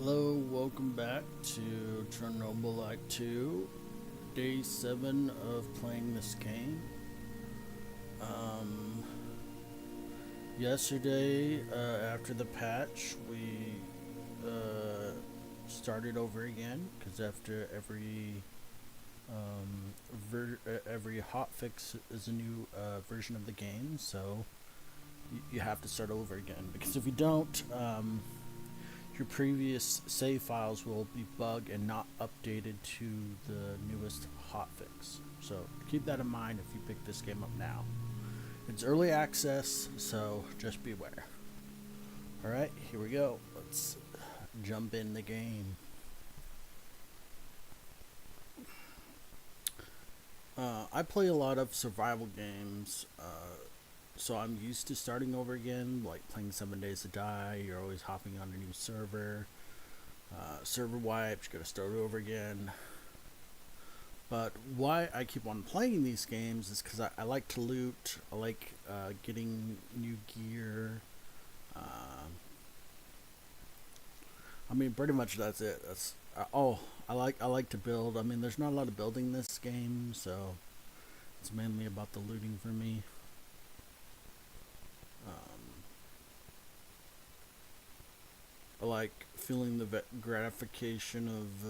Hello, welcome back to Chernobylite 2, day 7 of playing this game. Yesterday, after the patch, we started over again, because after every hotfix is a new version of the game, so you have to start over again, because if you don't, your previous save files will be bugged and not updated to the newest hotfix. So keep that in mind if you pick this game up now. It's early access, so just beware. Alright, here we go. Let's jump in the game. I play a lot of survival games, so I'm used to starting over again, like playing 7 Days to Die. You're always hopping on a new server. Server wipes, you gotta start over again. But why I keep on playing these games is because I like to loot. I like getting new gear. I mean, pretty much that's it. I like to build. I mean, there's not a lot of building in this game, so it's mainly about the looting for me. I like feeling the gratification of,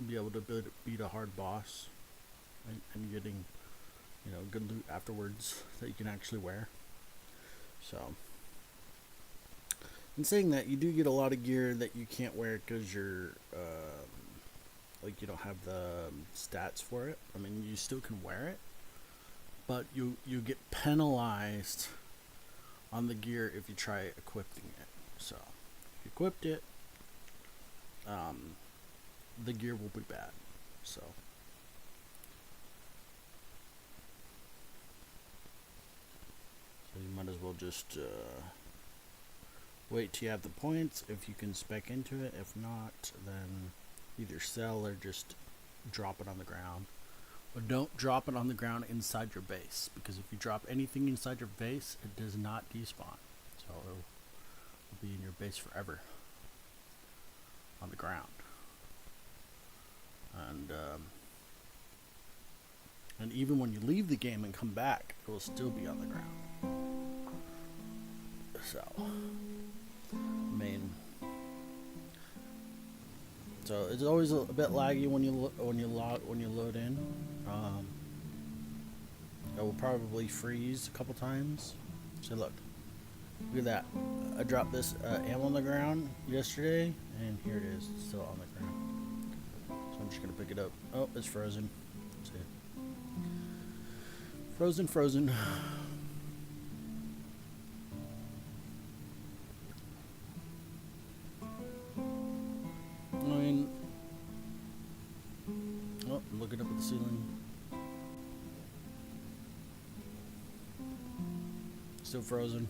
be able to beat a hard boss and getting, good loot afterwards that you can actually wear. So, in saying that, you do get a lot of gear that you can't wear because you're, you don't have the stats for it. I mean, you still can wear it, but you get penalized on the gear if you try equipping it. So if you equipped it, the gear will be bad. So you might as well just wait till you have the points if you can spec into it. If not, then either sell or just drop it on the ground. But don't drop it on the ground inside your base, because if you drop anything inside your base, it does not despawn. So it'll be in your base forever on the ground. And even when you leave the game and come back, it will still be on the ground. So, so it's always a bit laggy when you load in. It will probably freeze a couple times. So look at that. I dropped this ammo on the ground yesterday, and here it is, it's still on the ground. So I'm just gonna pick it up. Oh, it's frozen. Let's see. Frozen. Oh, I'm looking up at the ceiling. Still frozen.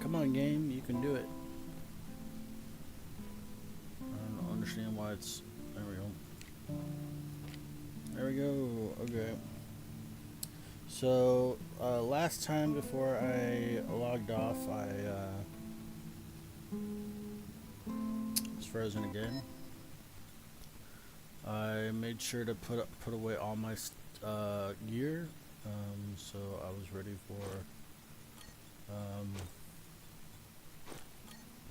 Come on, game, you can do it. I don't understand why it's... There we go. There we go. Okay. So, last time before I logged off, I was frozen again. I made sure to put away all my gear, so I was ready for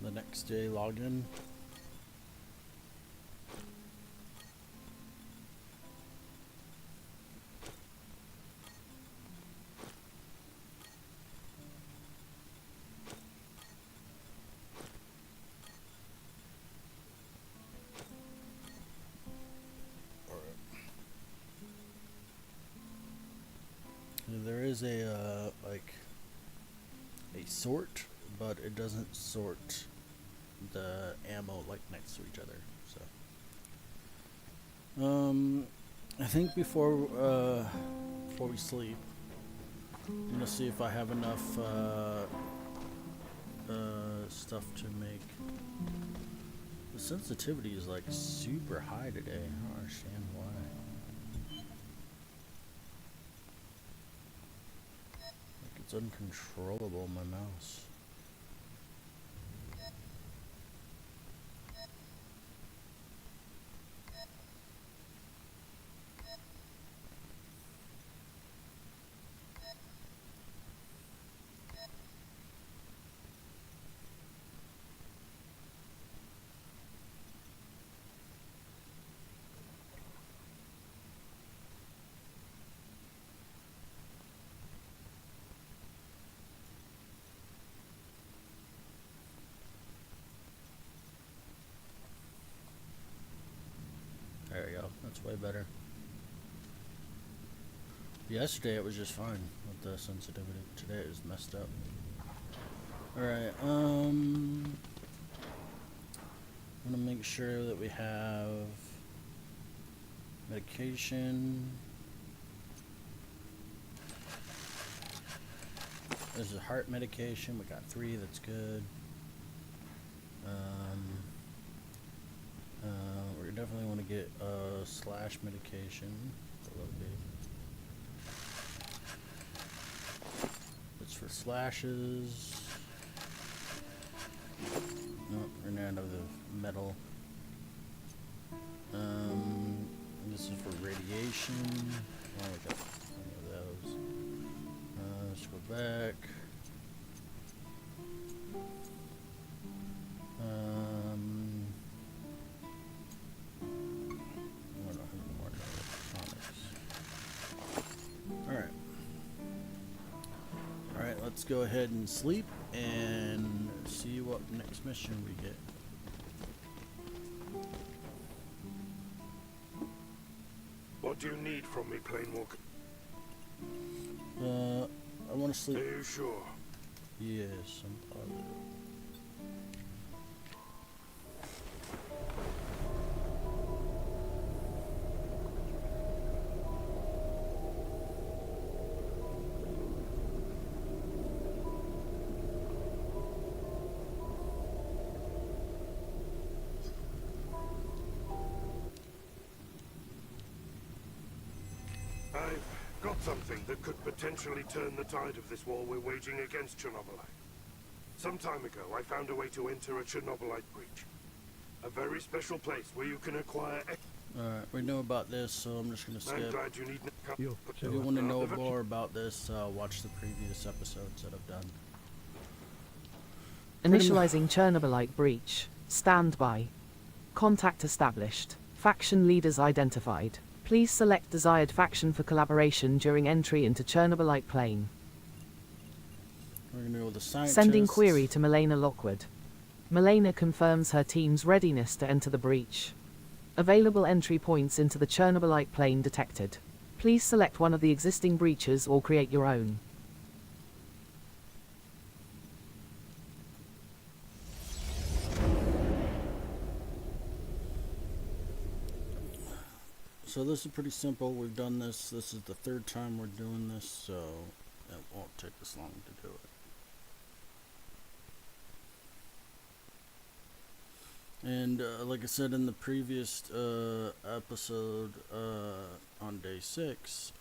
the next day login. There is a sort, but it doesn't sort the ammo like next to each other. So I think before we sleep, I'm gonna see if I have enough stuff to make the sensitivity is like super high today. I don't understand why. Like it's uncontrollable, my mouse. There we go. That's way better. Yesterday it was just fine with the sensitivity. Today it was messed up. Alright, I'm gonna make sure that we have medication. There's a heart medication. We got 3. That's good. We definitely want to get slash medication. A little bit. It's for slashes. No, we're out of the metal. This is for radiation. Oh, we got plenty of those. Let's go back. Alright, let's go ahead and sleep and see what next mission we get. What do you need from me, Planewalker? I want to sleep. Are you sure? Yes, I'm positive. I've got something that could potentially turn the tide of this war we're waging against Chernobylite. Some time ago, I found a way to enter a Chernobylite breach. A very special place where you can acquire... Alright, we know about this, so I'm just going to skip. I'm glad you need... If you want to know more about this, watch the previous episodes that I've done. Initializing Chernobylite breach. Stand by. Contact established. Faction leaders identified. Please select desired faction for collaboration during entry into Chernobylite plane. We're going to go with the scientists. Sending query to Milena Lockwood. Milena confirms her team's readiness to enter the breach. Available entry points into the Chernobylite plane detected. Please select one of the existing breaches or create your own. So this is pretty simple. We've done this. This is the 3rd time we're doing this, so it won't take us long to do it. And like I said in the previous episode on day 6,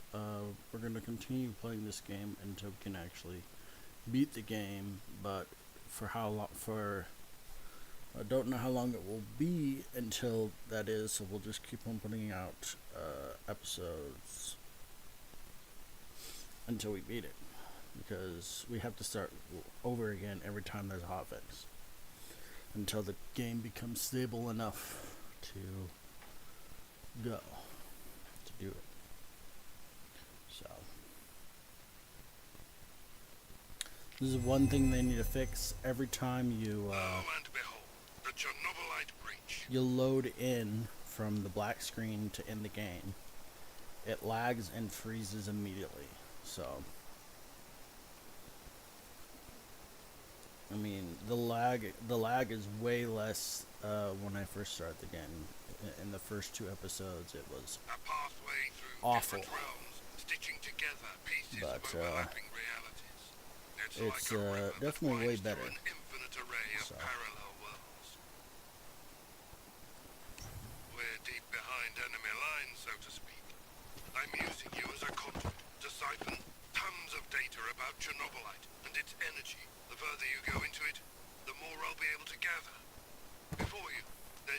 we're going to continue playing this game until we can actually beat the game. But for how long? I don't know how long it will be until that is, so we'll just keep on putting out episodes until we beat it, because we have to start over again every time there's a hotfix until the game becomes stable enough to do it. So this is one thing they need to fix. Every time you and behold, the Chernobylite breach. you load in from the black screen to end the game, it lags and freezes immediately. So I mean, the lag is way less when I first started the game. In the first 2 episodes, it was A pathway through awful. different realms, stitching together pieces But, of overlapping realities. it's like a river that definitely way winds through better. an infinite array of So. parallel worlds.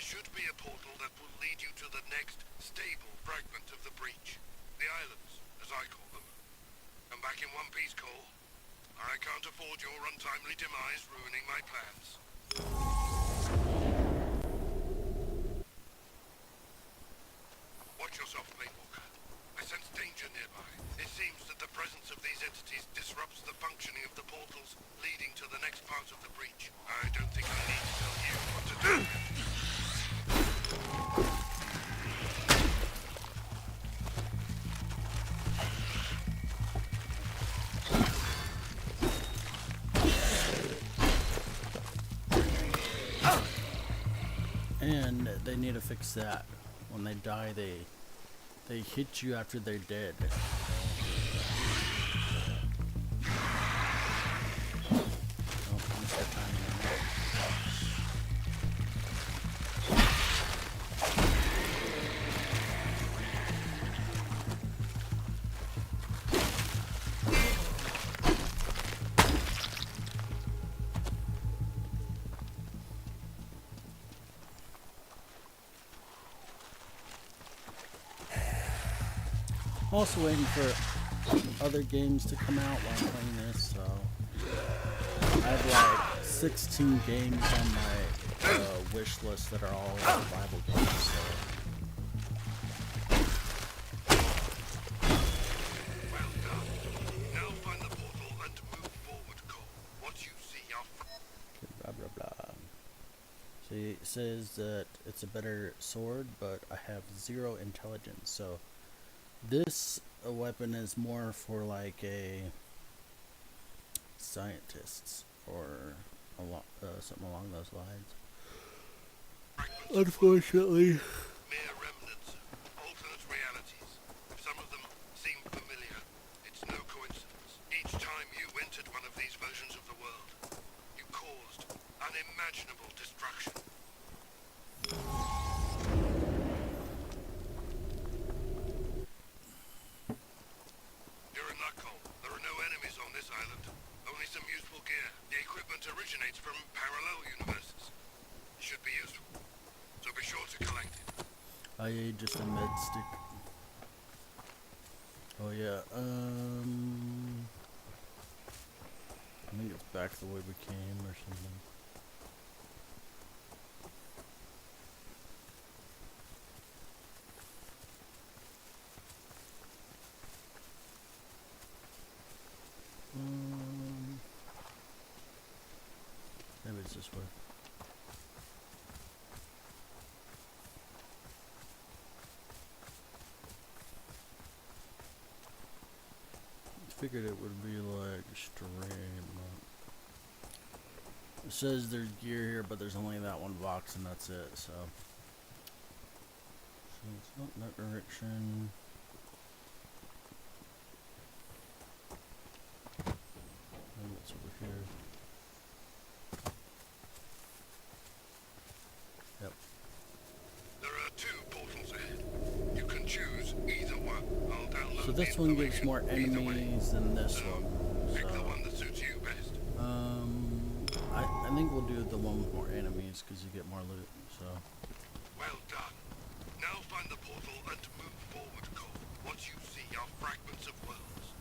should be a portal that will lead you to the next stable fragment of the breach. The islands, as I call them. Come back in one piece, Cole. I can't afford your untimely demise ruining my plans. Watch yourself, Planewalker. I sense danger nearby. It seems that the presence of these entities disrupts the functioning of the portals leading to the next part of the breach. I don't think I need to tell you what to do. And they need to fix that. When they die, they hit you after they're dead. Also waiting for other games to come out while I'm playing this, so I have like 16 games on my wish list that are all survival games. So. Well done. Now find the portal and move forward, Cole. What you see are Blah blah blah. See, it says that it's a better sword, but I have 0 intelligence, so. This weapon is more for like a scientists or something along those lines. Unfortunately. mere remnants, alternate realities. Some of them seem familiar. It's no coincidence. Each time you entered one of these versions of the world, you caused unimaginable destruction. Originates from parallel universes. Should be useful, so be sure to collect it. I ate just a med stick. Oh yeah, I think it's back the way we came or something. Maybe it's this way. I figured it would be like straight. It says there's gear here, but there's only that one box and that's it, so. So it's not in that direction. Maybe it's over here. Yep. There are 2 portals ahead. You can choose either one. I'll download So this one gives more enemies than this one. Pick the one that suits you best. I think we'll do the one with more enemies because you get more loot. So. Well done. Now find the portal and move forward, Cole. What you see are fragments of worlds.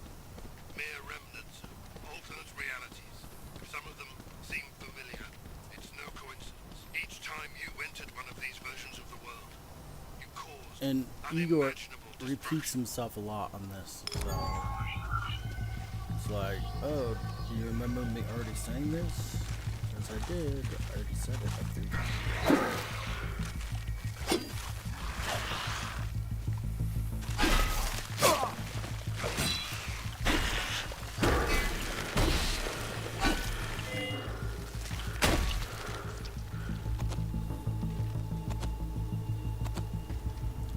Mere remnants of alternate realities. Some of them seem familiar. It's no coincidence. Each time you entered one of these versions of the world, you caused And Igor unimaginable repeats himself a lot on this, so it's like, oh, do you remember me already saying this? Yes, I did. I already said it like 3 times.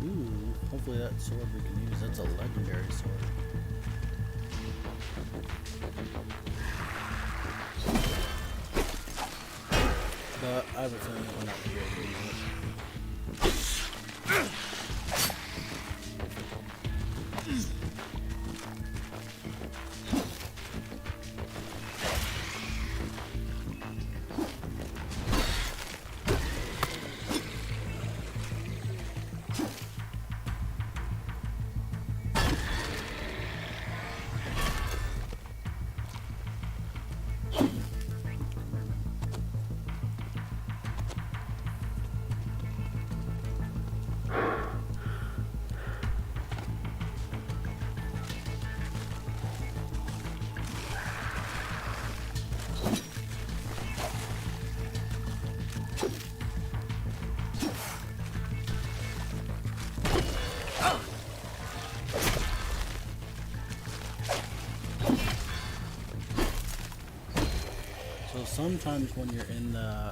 Ooh, hopefully that sword we can use. That's a legendary sword. But I have a feeling we're not going to be able to use it. sometimes when you're in the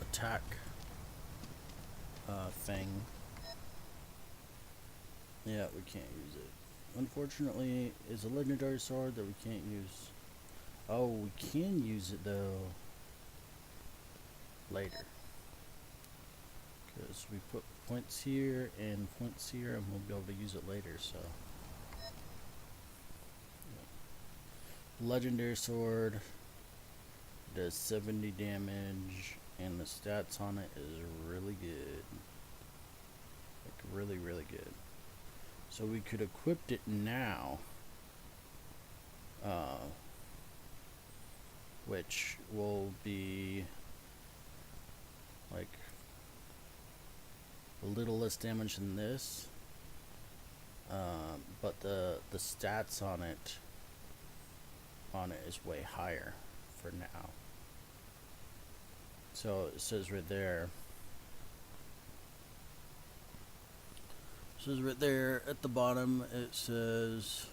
attack thing, yeah, we can't use it. Unfortunately, it's a legendary sword that we can't use. Oh, we can use it though later, because we put points here and points here, and we'll be able to use it later. So, yeah. Legendary sword does 70 damage, and the stats on it is really good, like really, really good. So we could equip it now, which will be like a little less damage than this, but the stats on it is way higher for now. So it says right there. Right there at the bottom, it says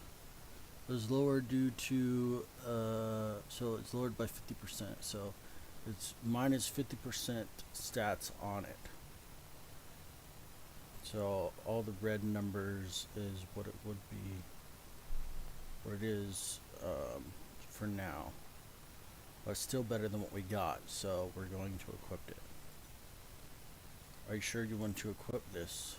it was lowered due to so it's lowered by 50%, so it's minus 50% stats on it. So all the red numbers is what it would be, what it is for now, but it's still better than what we got, so we're going to equip it. Are you sure you want to equip this?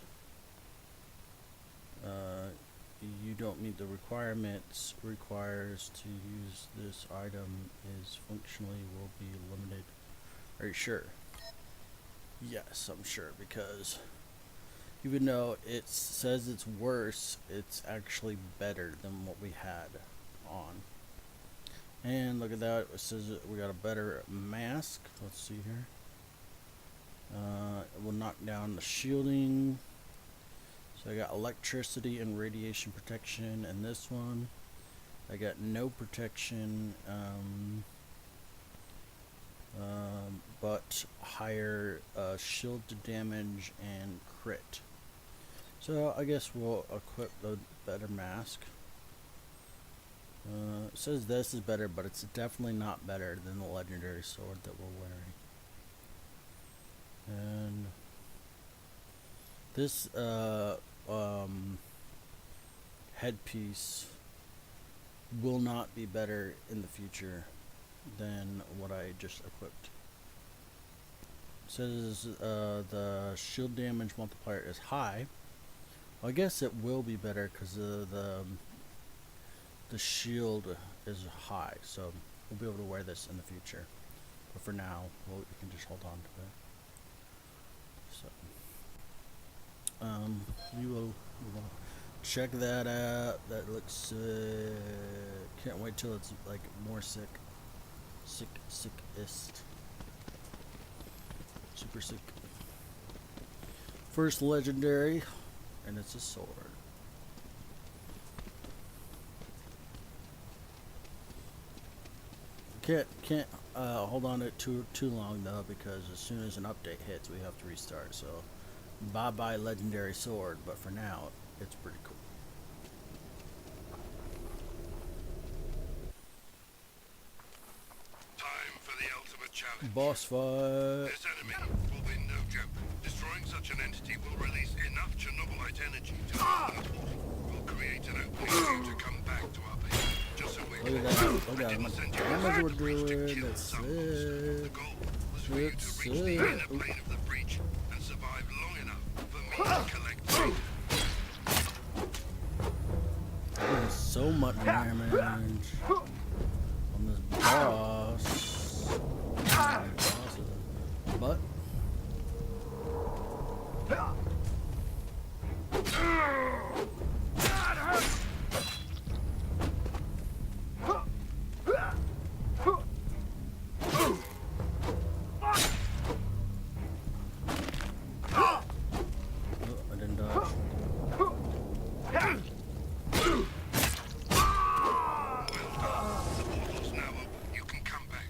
You don't meet the requirements. Requires to use this item is functionally will be limited. Are you sure? Yes, I'm sure, because even though it says it's worse, it's actually better than what we had on. And look at that, it says that we got a better mask. Let's see here. It will knock down the shielding. So I got electricity and radiation protection in this one. I got no protection, but higher shield to damage and crit. So I guess we'll equip the better mask. It says this is better, but it's definitely not better than the legendary sword that we're wearing. And this headpiece will not be better in the future than what I just equipped. It says the shield damage multiplier is high. Well, I guess it will be better because the shield is high, so we'll be able to wear this in the future. But for now, we can just hold on to it. So, we will check that out. That looks sick. Can't wait till it's like more sick. Sickest. Super sick. First legendary, and it's a sword. Can't hold on to it too long though, because as soon as an update hits, we have to restart. So, bye bye legendary sword. But for now, it's pretty cool. Time for the ultimate challenge. Boss fight. This enemy will be no joke. Destroying such an entity will release enough Chernobylite energy to open a portal. Will create an opening for you to come back to our base. Just so we're Look at that. Look at how much damage we're doing. That's sick. The goal was for you to reach the inner plane of the breach and survive long enough for me to collect data. Doing so much damage on this boss. But I didn't dodge. The portal's now open. You can come back.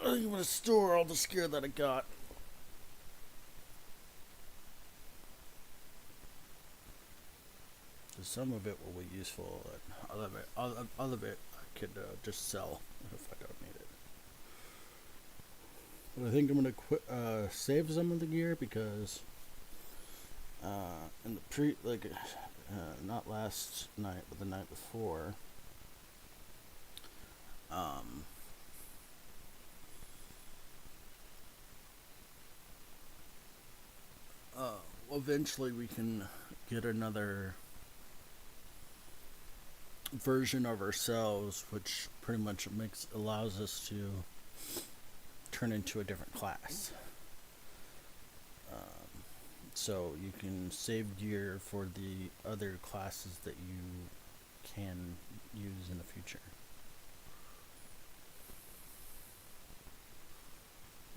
I'm gonna store all the gear that I got. Some of it will be useful, and all of it I could just sell if I don't need it. But I think I'm gonna save some of the gear because in the not last night, but the night before, eventually we can get another version of ourselves, which pretty much allows us to turn into a different class. So you can save gear for the other classes that you can use in the future.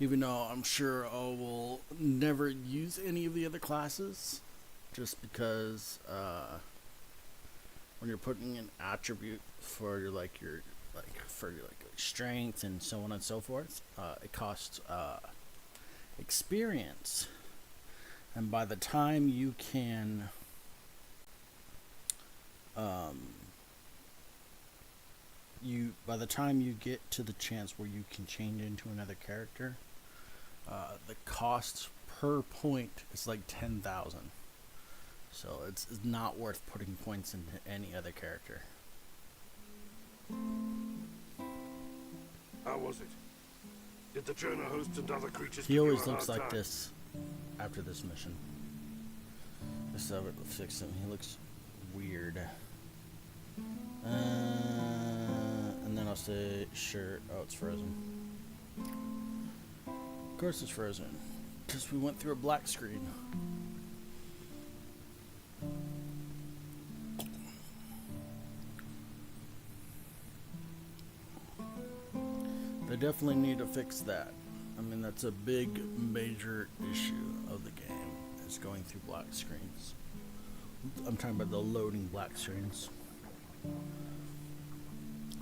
Even though I'm sure I will never use any of the other classes, just because when you're putting an attribute for your strength and so on and so forth, it costs experience, and by the time you can by the time you get to the chance where you can change into another character, the cost per point is like 10,000. So it's not worth putting points into any other character. How was it? Did the Churno host and other creatures He give you always a looks hard like time? this after this mission. Let's have it fix him. He looks weird. And then I'll say, sure. Oh, it's frozen. Of course it's frozen. Because we went through a black screen. They definitely need to fix that. I mean, that's a big, major issue of the game, is going through black screens. I'm talking about the loading black screens.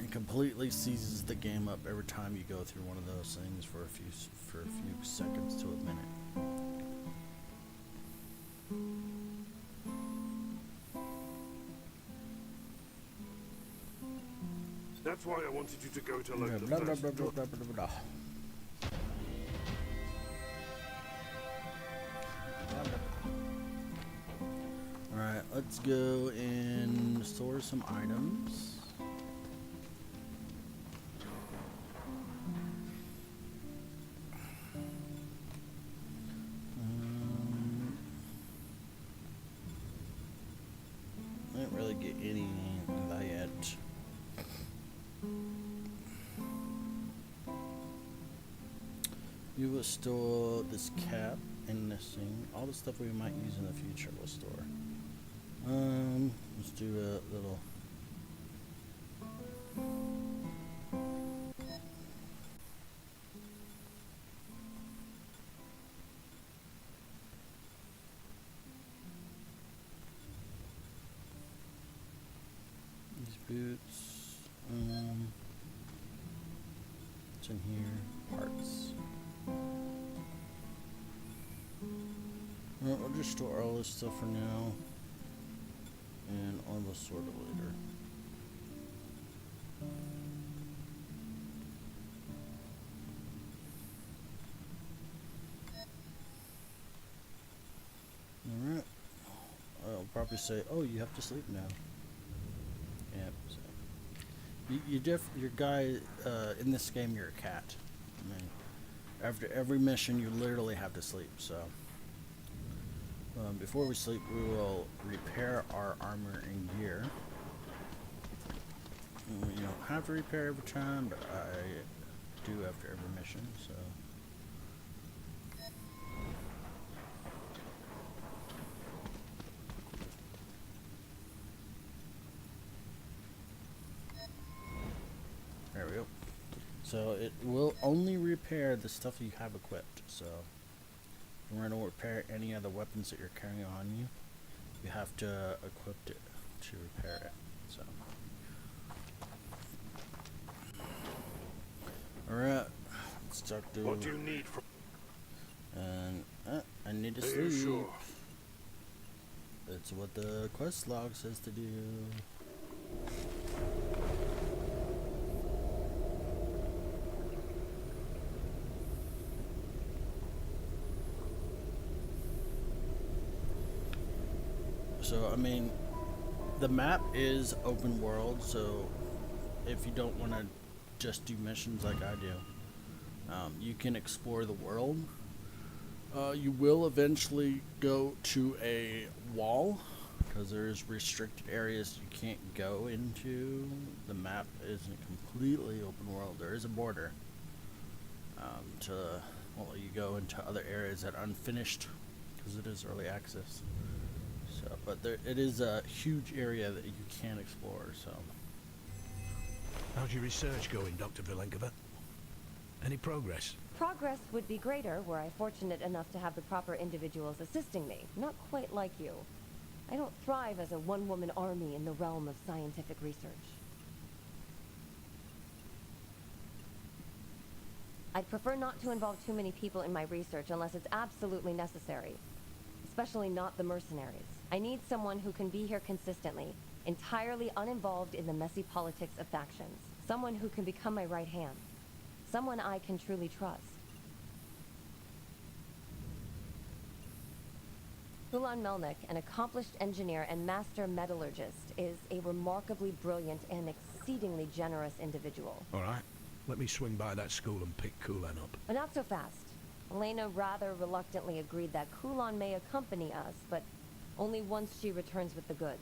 It completely seizes the game up every time you go through one of those things for a few seconds to a minute. That's why I wanted you to go to Blah, load the blah, blah, first blah, blah, drop. blah, blah, blah. Alright, let's go and store some items. I didn't really get any of that yet. We will store this cap and this thing. All the stuff we might use in the future we'll store. Let's do a little. These boots. What's in here? Parts. Alright, we'll just store all this stuff for now. And all the sort of later. Alright. I'll probably say, oh, you have to sleep now. Yep. So. Your guy, in this game, you're a cat. I mean, after every mission, you literally have to sleep, so. Before we sleep, we will repair our armor and gear. You don't have to repair every time, but I do after every mission, so. There we go. So it will only repair the stuff you have equipped, so. If you want to repair any other weapons that you're carrying on you, you have to equip it to repair it. So talk to. What do you need from... And I need to Are sleep. you sure? That's what the quest log says to do. So, I mean, the map is open world, so if you don't want to just do missions like I do, you can explore the world. You will eventually go to a wall, because there's restricted areas you can't go into. The map isn't completely open world. There is a border well, you go into other areas that are unfinished, because it is early access. So, but it is a huge area that you can explore. So, how's your research going, Dr. Vilenkova? Any progress? Progress would be greater were I fortunate enough to have the proper individuals assisting me. Not quite like you. I don't thrive as a one-woman army in the realm of scientific research. I'd prefer not to involve too many people in my research unless it's absolutely necessary. Especially not the mercenaries. I need someone who can be here consistently, entirely uninvolved in the messy politics of factions. Someone who can become my right hand. Someone I can truly trust. Kulan Melnik, an accomplished engineer and master metallurgist, is a remarkably brilliant and exceedingly generous individual. All right. Let me swing by that school and pick Kulan up. But not so fast. Elena rather reluctantly agreed that Kulan may accompany us, but only once she returns with the goods.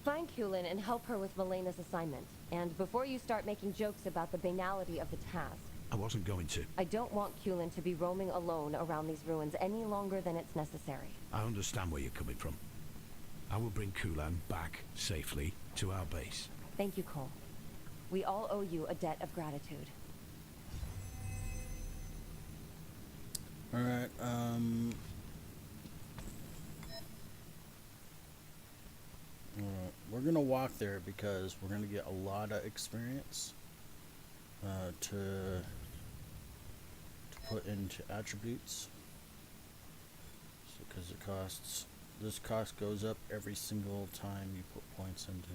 Find Kulan and help her with Melena's assignment. And before you start making jokes about the banality of the task... I wasn't going to. I don't want Kulan to be roaming alone around these ruins any longer than it's necessary. I understand where you're coming from. I will bring Kulan back safely to our base. Thank you, Cole. We all owe you a debt of gratitude. alright, we're gonna walk there because we're gonna get a lot of experience to put into attributes. Because this cost goes up every single time you put points into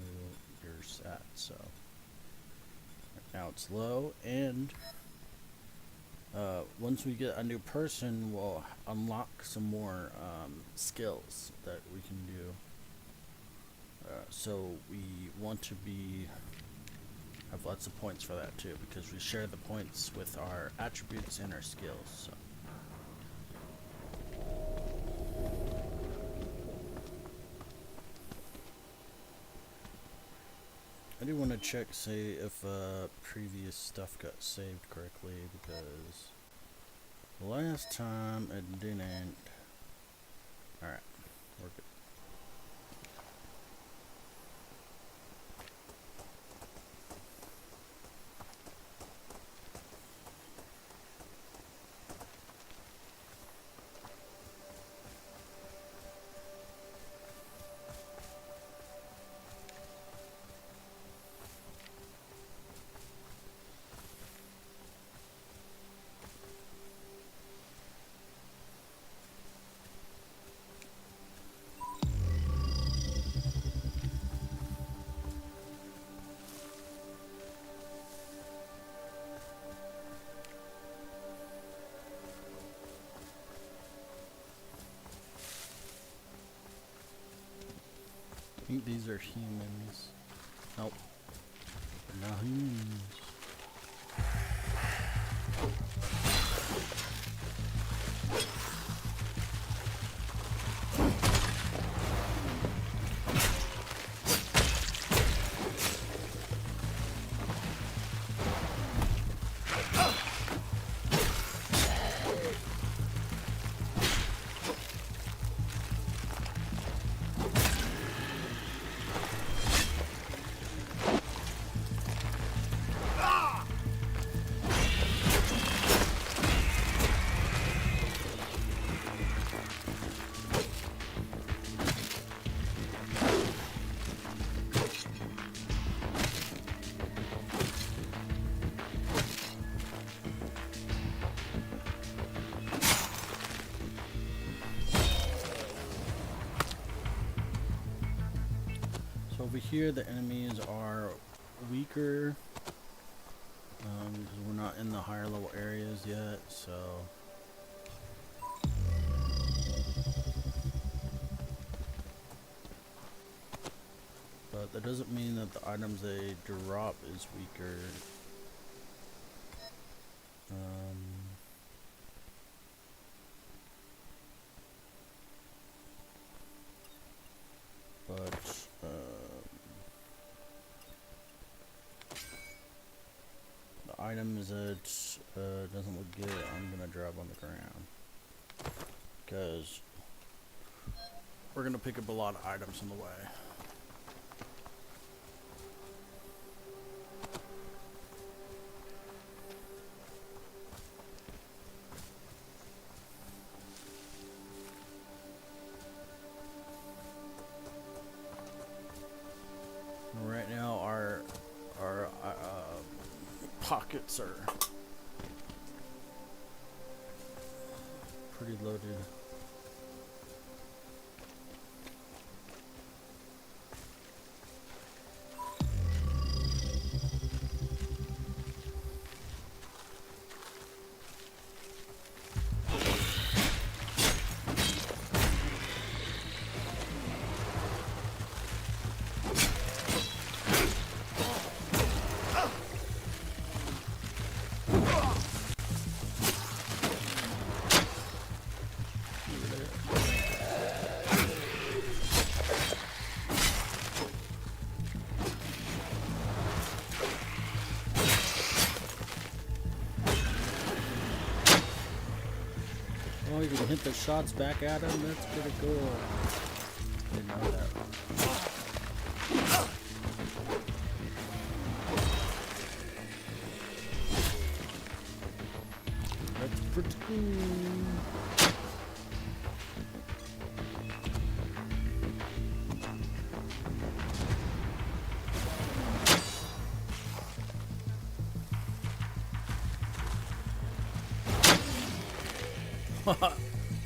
your stats. So right now it's low, and once we get a new person, we'll unlock some more skills that we can do. So we want to have lots of points for that too, because we share the points with our attributes and our skills. So. I do want to check, say, if previous stuff got saved correctly, because the last time it didn't. Alright, we're good. I think these are humans. Nope. They're not humans. over here the enemies are weaker because we're not in the higher level areas yet, so but that doesn't mean that the items they drop is weaker. But the items that doesn't look good, I'm gonna drop on the ground because we're gonna pick up a lot of items on the way. Right now, our pockets are pretty loaded. Oh, you can hit the shots back at him? That's pretty cool. Didn't know that. That's pretty cool.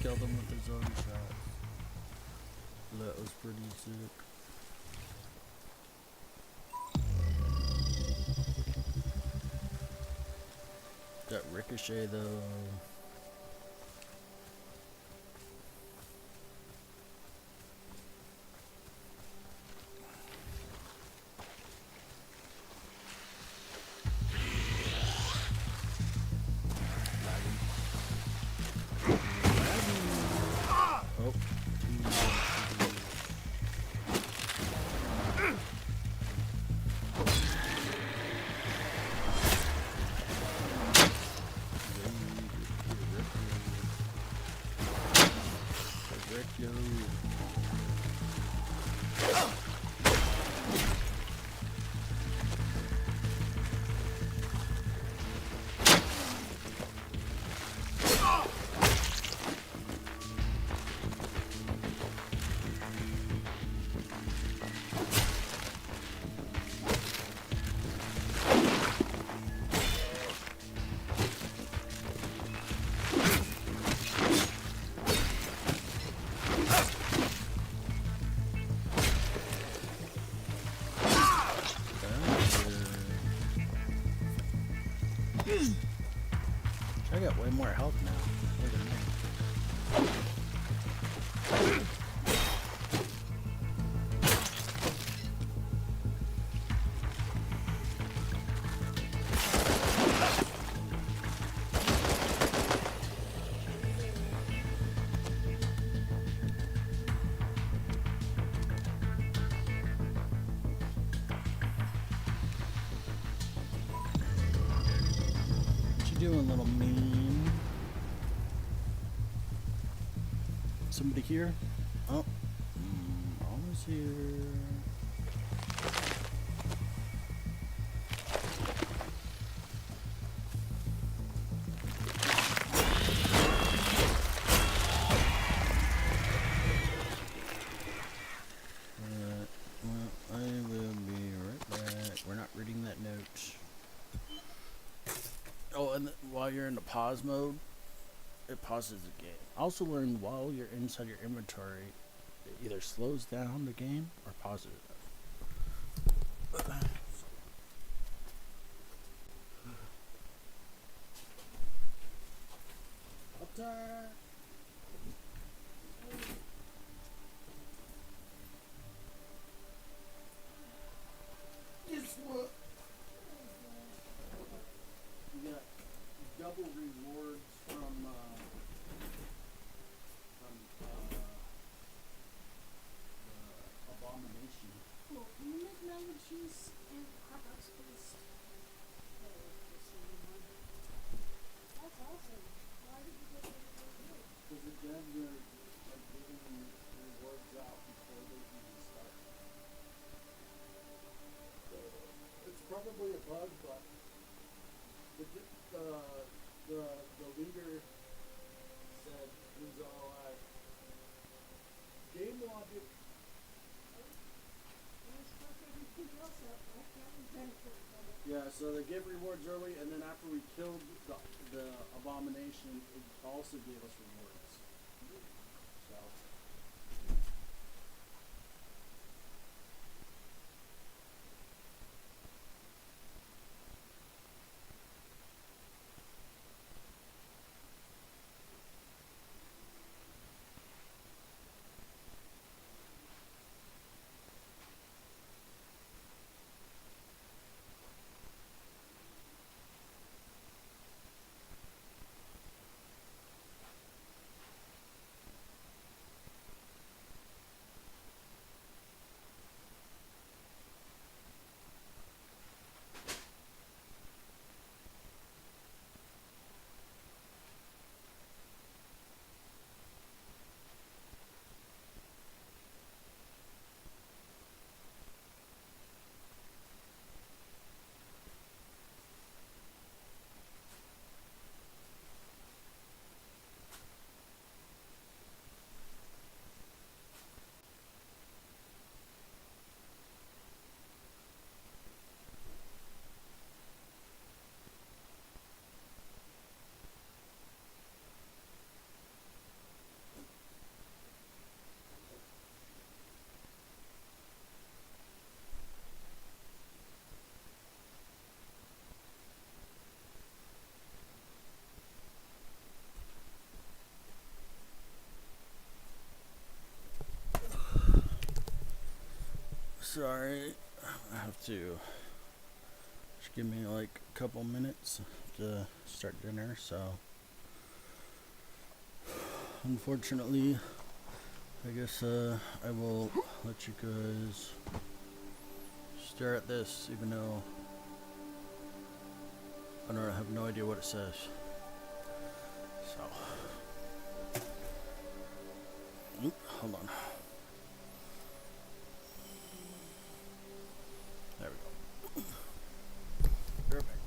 Killed him with his own shot. That was pretty sick. Got Ricochet though. I got way more health now. Look at me. What you doing, little mean? Somebody here? Oh, almost here. Well, I will be right back. We're not reading that note. Oh, and while you're in the pause mode, it pauses the game. I also learned while you're inside your inventory, it either slows down the game or pauses it. Uptime. Guess what? You got double rewards from Abomination. Well, can you make mac and cheese and hot dogs, please? That's awesome. Why did you get it? Because it then you're like giving rewards out before they even start. So it's probably a bug, but the leader said he was all like, game logic. Let's fuck everything else up. I can't benefit from it. Yeah, so they give rewards early, and then after we killed the abomination, it also gave us rewards. So. Sorry, I have to just give me like a couple minutes to start dinner, so unfortunately I guess I will let you guys stare at this even though I have no idea what it says. So hold on. There we go. Perfect.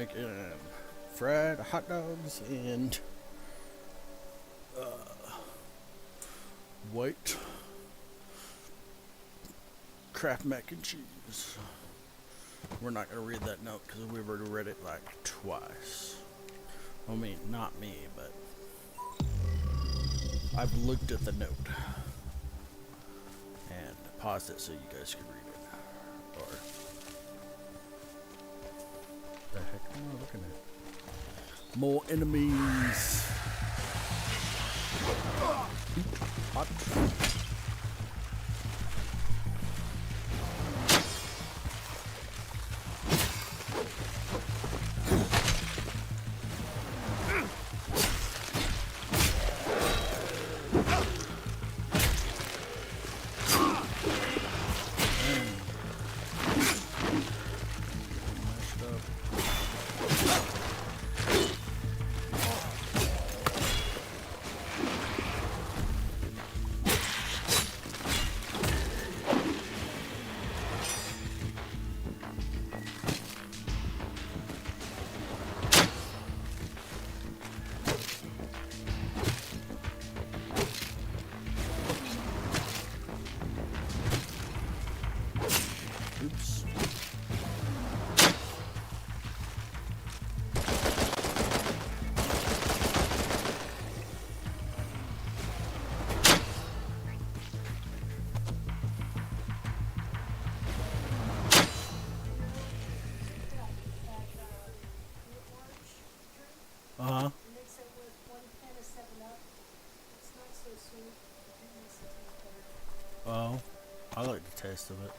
making fried hot dogs and white Kraft mac and cheese. We're not gonna read that note because we've already read it like twice. I mean, not me, but I've looked at the note and paused it so you guys could read it. Or the heck am I looking at? More enemies. Hot. Oops. Uh-huh. Mix it with 1 can of 7-Up. It's not so sweet, but it makes it taste better. Oh, I like the taste of it.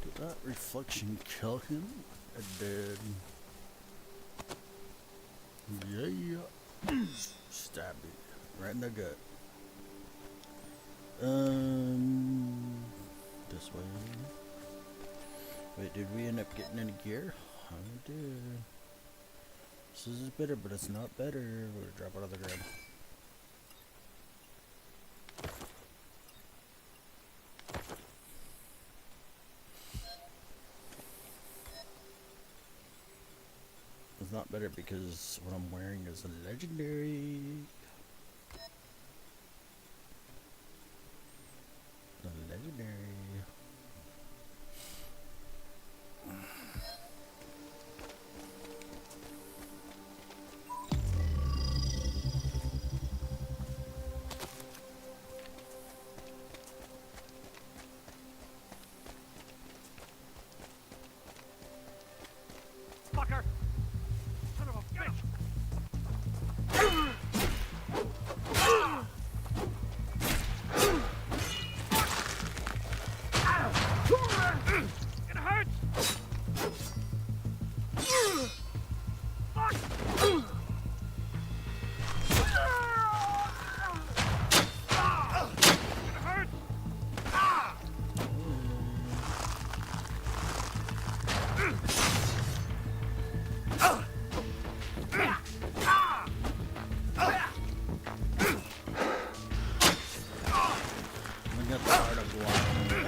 Did that reflection kill him? It did. Yeah. Stab it right in the gut. This way. Wait, did we end up getting any gear? I did. This is bitter, but it's not better. We're gonna drop it on the ground. It's not better because what I'm wearing is a legendary. The legendary. Fucker! Son of a bitch! It hurts! Fuck! It hurts! I got the art of blocking.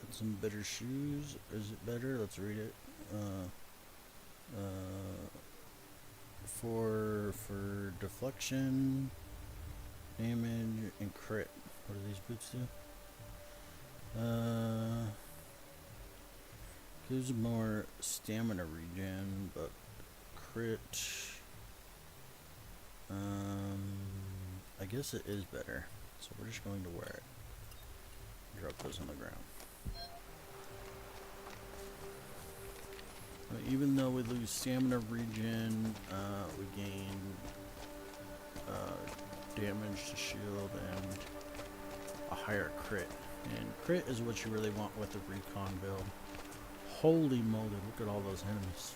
Got some better shoes. Is it better? Let's read it. For deflection, damage, and crit. What do these boots do? Gives more stamina regen, but crit. I guess it is better. So we're just going to wear it. Drop those on the ground. Even though we lose stamina regen, we gain damage to shield and a higher crit. And crit is what you really want with the recon build. Holy moly, look at all those enemies.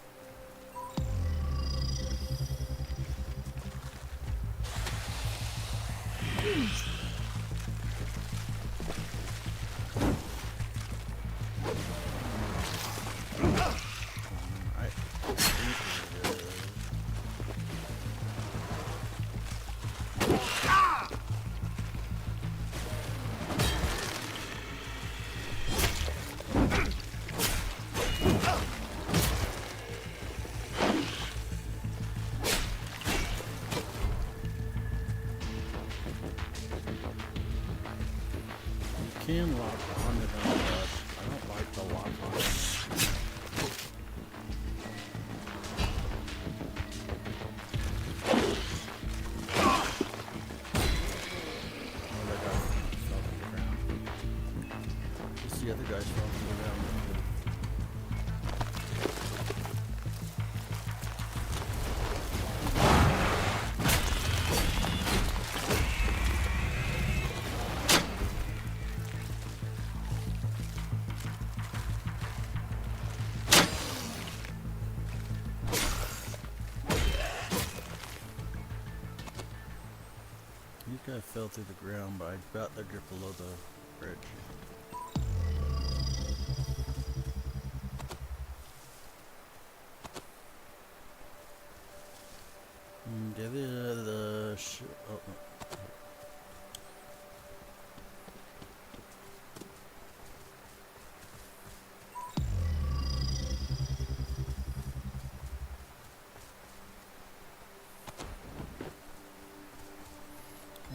Can lock onto them, but I don't like the lock on them. Oh, that guy fell to the ground. Just the other guys fell to the ground. These guys fell through the ground, but I bet they're just below the bridge. Oh, no.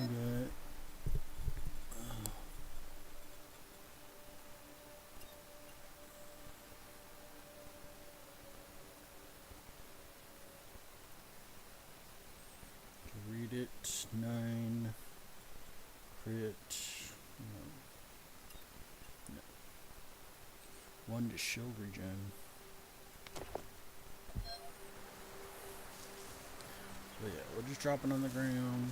Okay. Read it. 9. Crit. No. 1 to shield regen. So yeah, we're just dropping on the ground.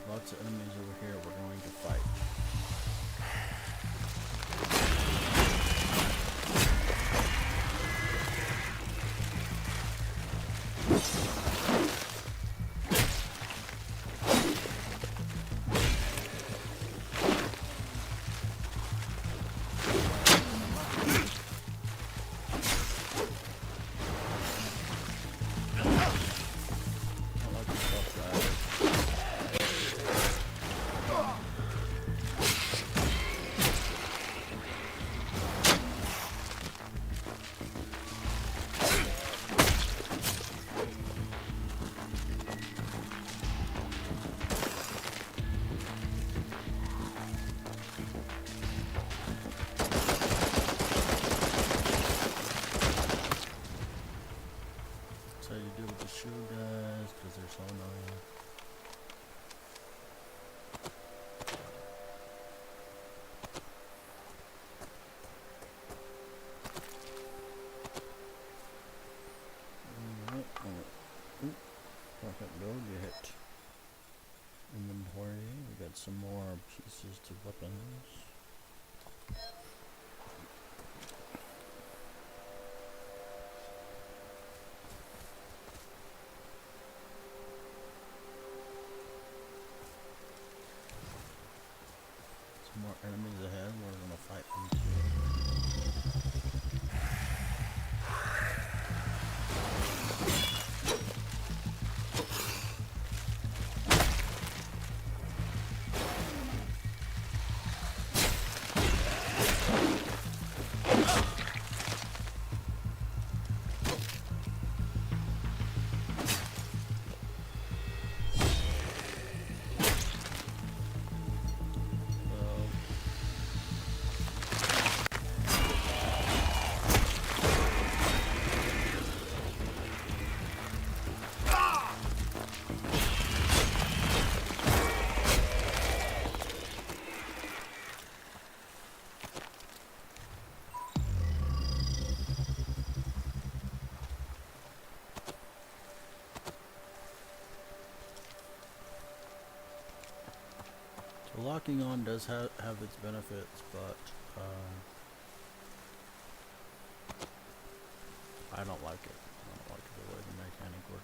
Lots of enemies over here we're going to fight. That's how you deal with the shield guys, because they're so annoying. Alright, perfect build, you hit inventory. We got some more pieces to weapons. More enemies ahead, we're gonna fight them too. working on does have its benefits, but I don't like it. I don't like the way the mechanic works.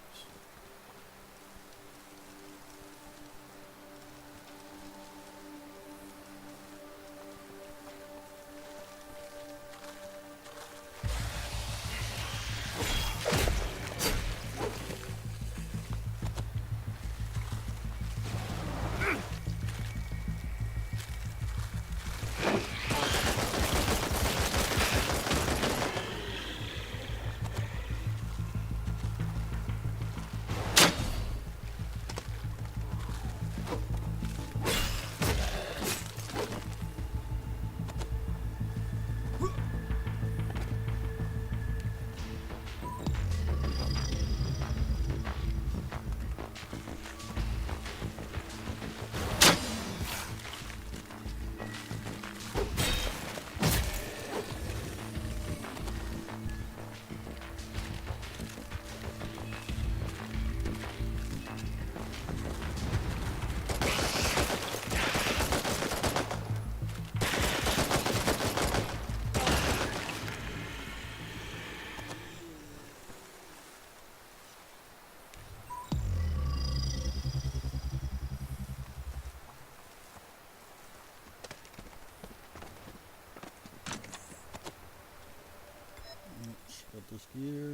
Got this gear.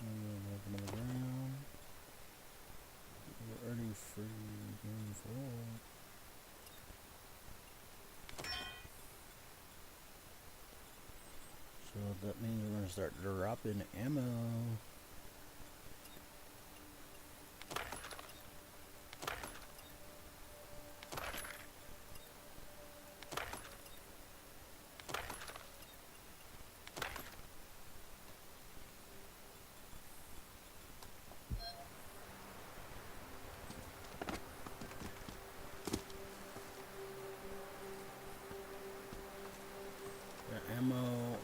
Open the ground. We're already free going forward. So that means we're gonna start dropping ammo.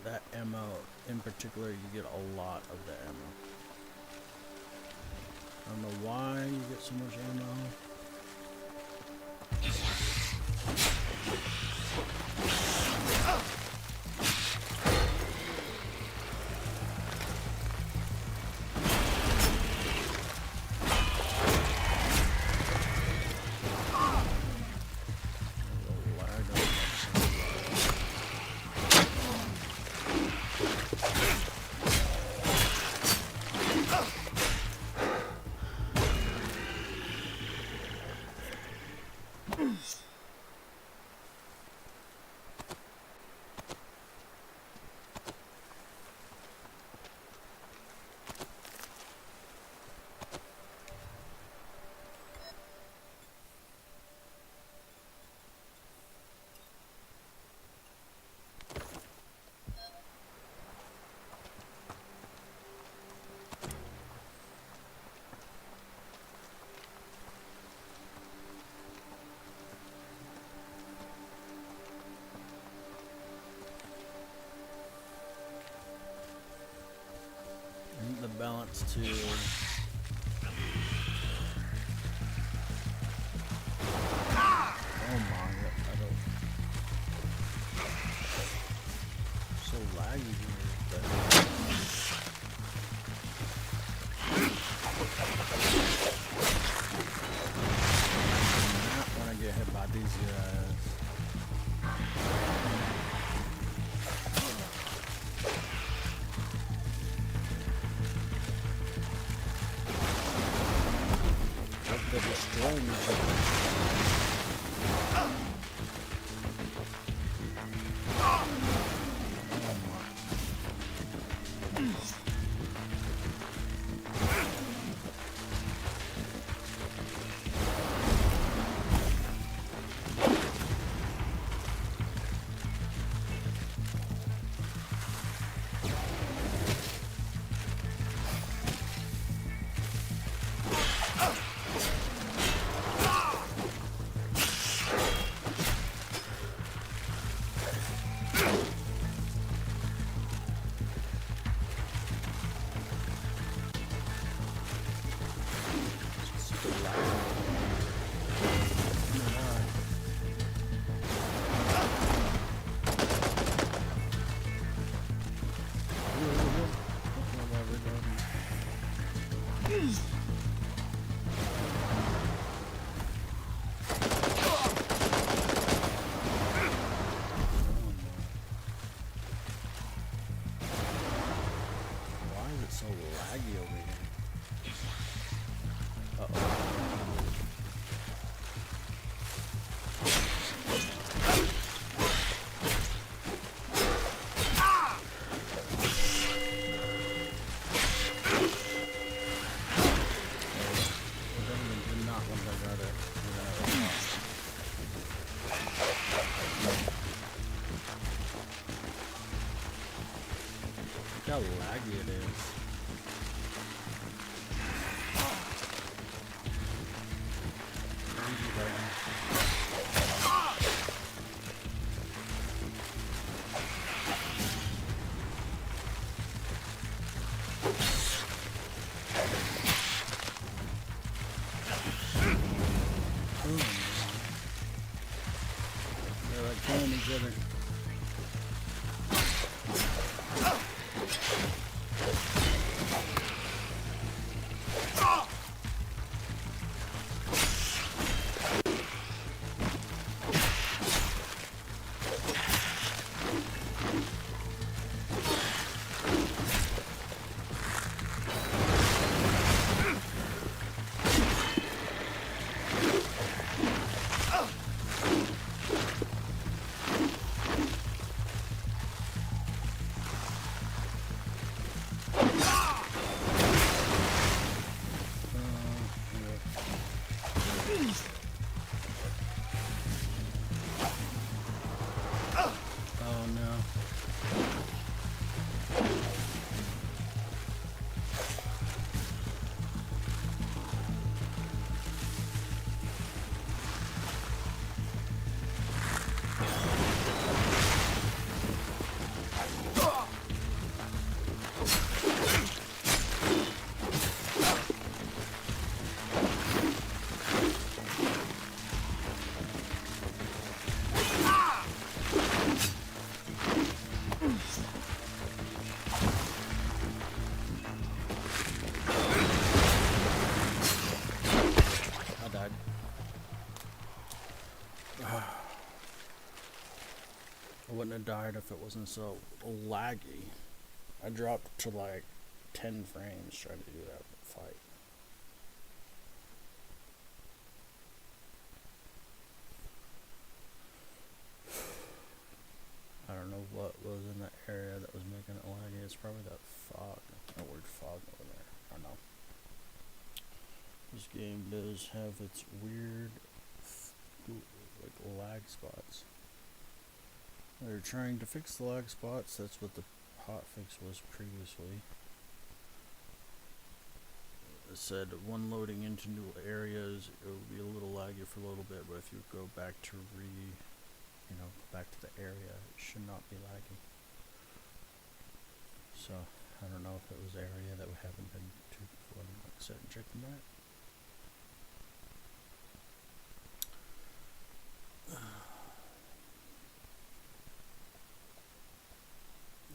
That ammo in particular, you get a lot of the ammo. I don't know why you get so much ammo. The balance to oh my, I don't so laggy here, but I not want to get hit by these guys. They're destroying each other. laggy over here. Uh-oh. Look how laggy it is. Crazy laggy. They're like killing each other. Oh no. I died. I wouldn't have died if it wasn't so laggy. I dropped to like 10 frames trying to do that fight. I don't know what was in the area that was making it laggy. It's probably that fog. That weird fog over there. I don't know. This game does have its weird like lag spots. They're trying to fix the lag spots. That's what the hotfix was previously. It said when loading into new areas, it would be a little laggy for a little bit, but if you go back to go back to the area, it should not be laggy. So I don't know if it was the area that we haven't been to before. Like I said, checking that.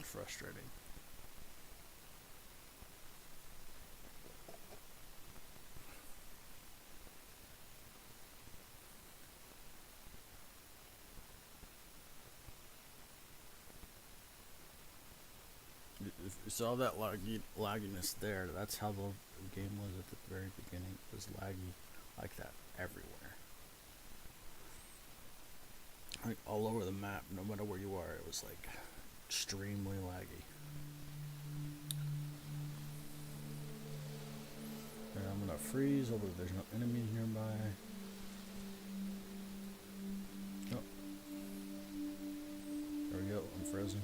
Frustrating. If you saw that lagginess there, that's how the game was at the very beginning. It was laggy like that everywhere. Like all over the map, no matter where you are, it was like extremely laggy. And I'm gonna freeze, although there's no enemies nearby. Oh. There we go, I'm frozen.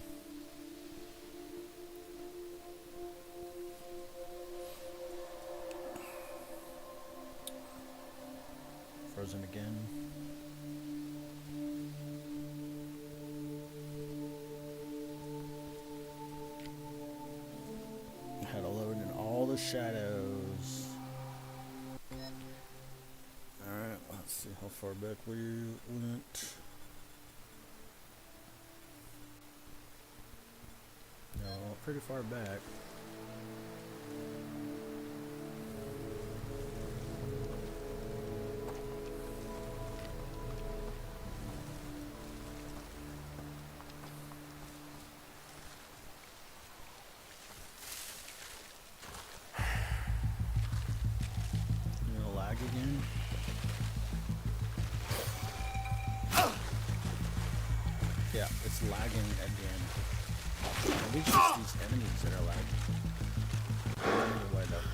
Frozen again. Had to load in all the shadows. Alright, let's see how far back we went. No, pretty far back. Yeah, it's lagging again. Maybe it's just these enemies that are lagging. Anyway, though.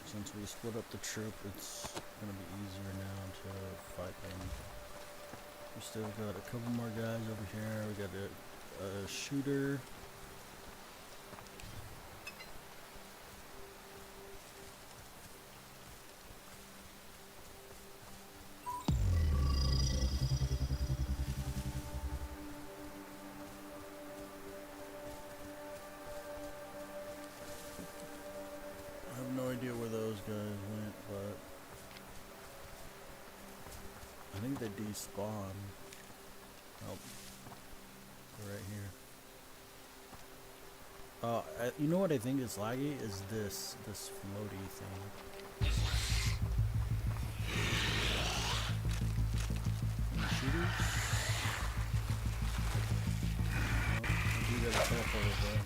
Since we split up the troop, it's gonna be easier now to fight them. We still got a couple more guys over here. We got a shooter. I think they despawn. Oh, they're right here. You know what I think is laggy is this floaty thing. Shooters? Oh, you gotta teleport over there.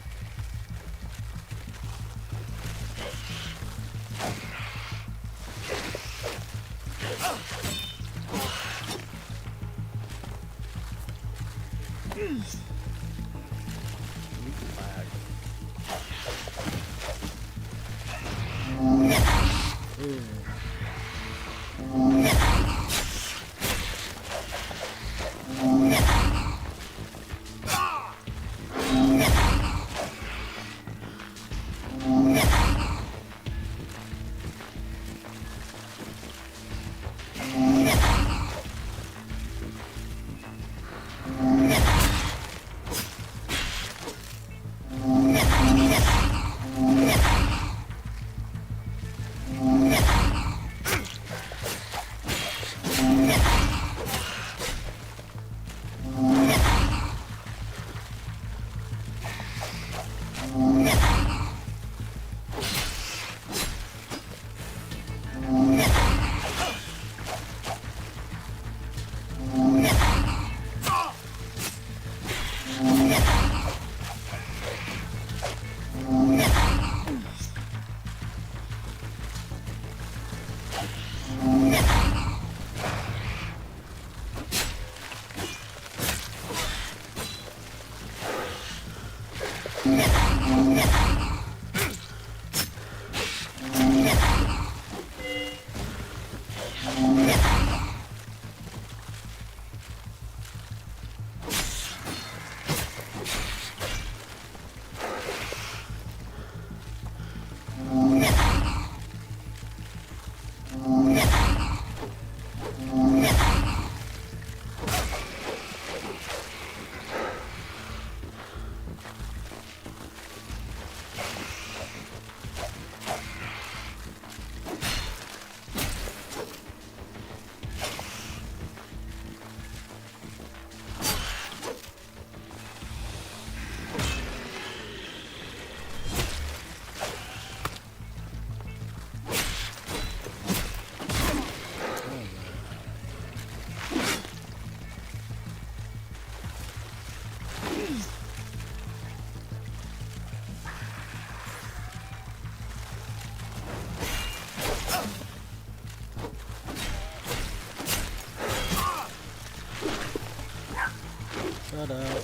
Ta-da.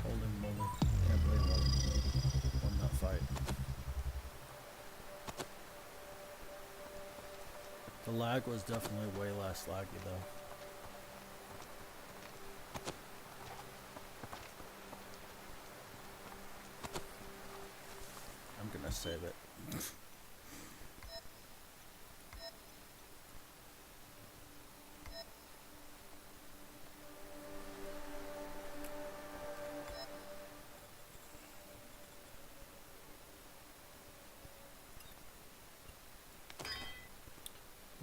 Holy moly. Can't believe I won that fight. The lag was definitely way less laggy though. I'm gonna save it.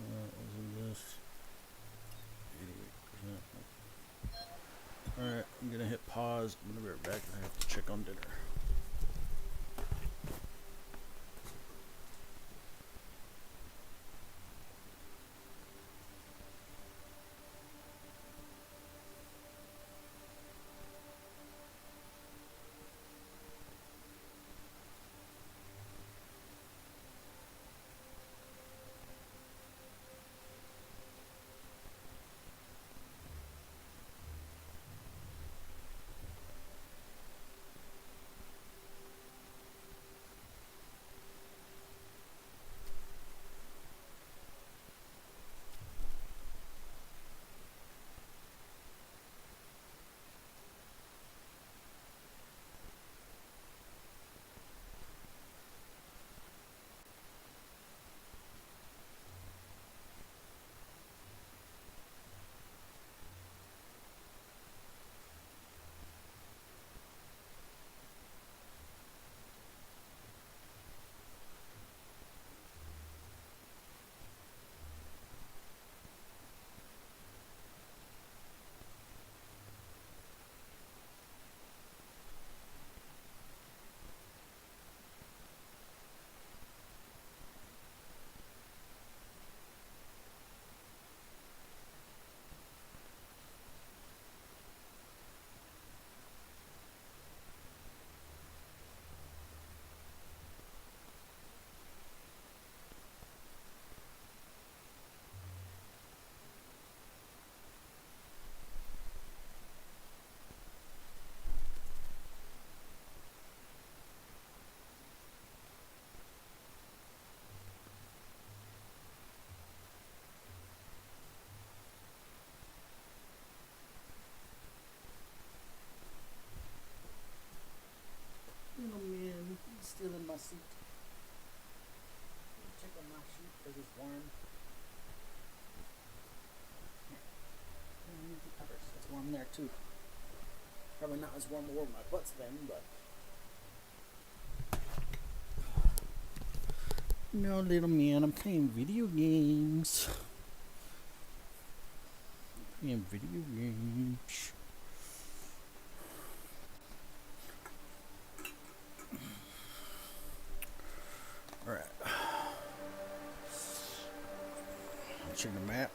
Wasn't this 88%? Alright, I'm gonna hit pause. I'm gonna be right back. I have to check on dinner. Little man, he's still in my seat. Check on my sheet because it's warm. And the covers, it's warm there too. Probably not as warm where my butt's been, but. No, little man, I'm playing video games. Playing video games. Alright. Check the map.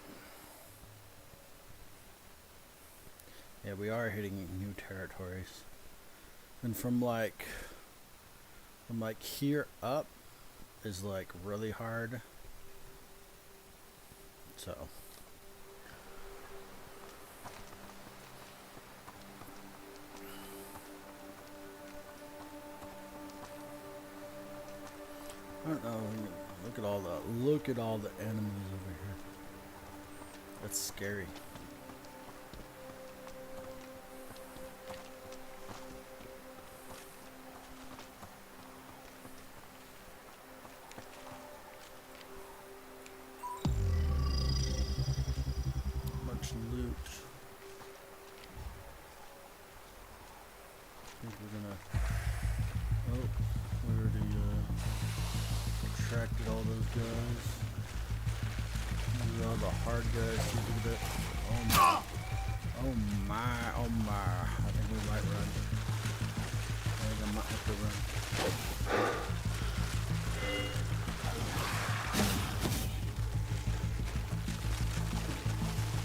Yeah, we are hitting new territories. And from like here up is like really hard. So I don't know. Look at all the enemies over here. That's scary. Much loot. I think we're gonna. Oh, we already attracted all those guys. These are all the hard guys. Look at that. Oh my. Oh my. Oh my. I think we might run. I think I might have to run.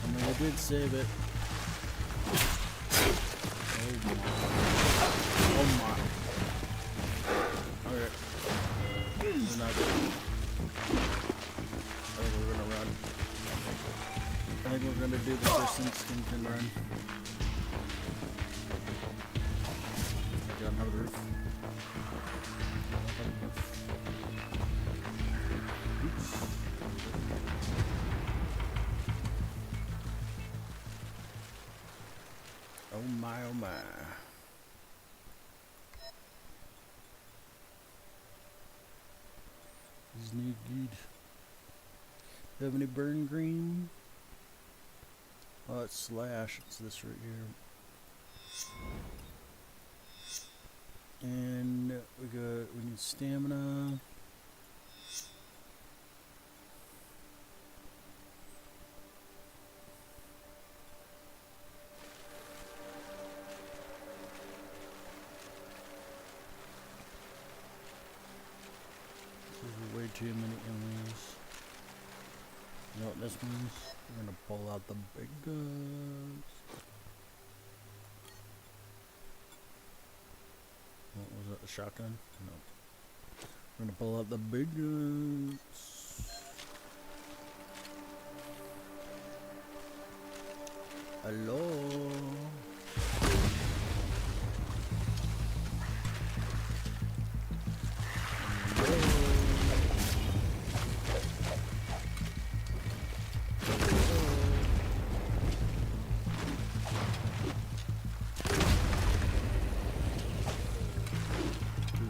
I mean, I did save it. Oh my. Oh my. Okay. We're not good. I think we're gonna run. I think we're gonna do the first instinct and run. Get on top of the roof. Oops. Oh my, oh my. Is no good. Have any burn green? Oh, it's slash. It's this right here. And we need stamina. This is way too many enemies. You know what this means? We're gonna pull out the big guns. What was that, the shotgun? No. We're gonna pull out the big guns. Hello?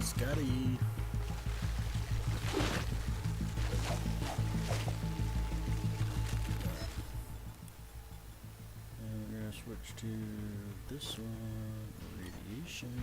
Scotty. And we're gonna switch to this one, radiation.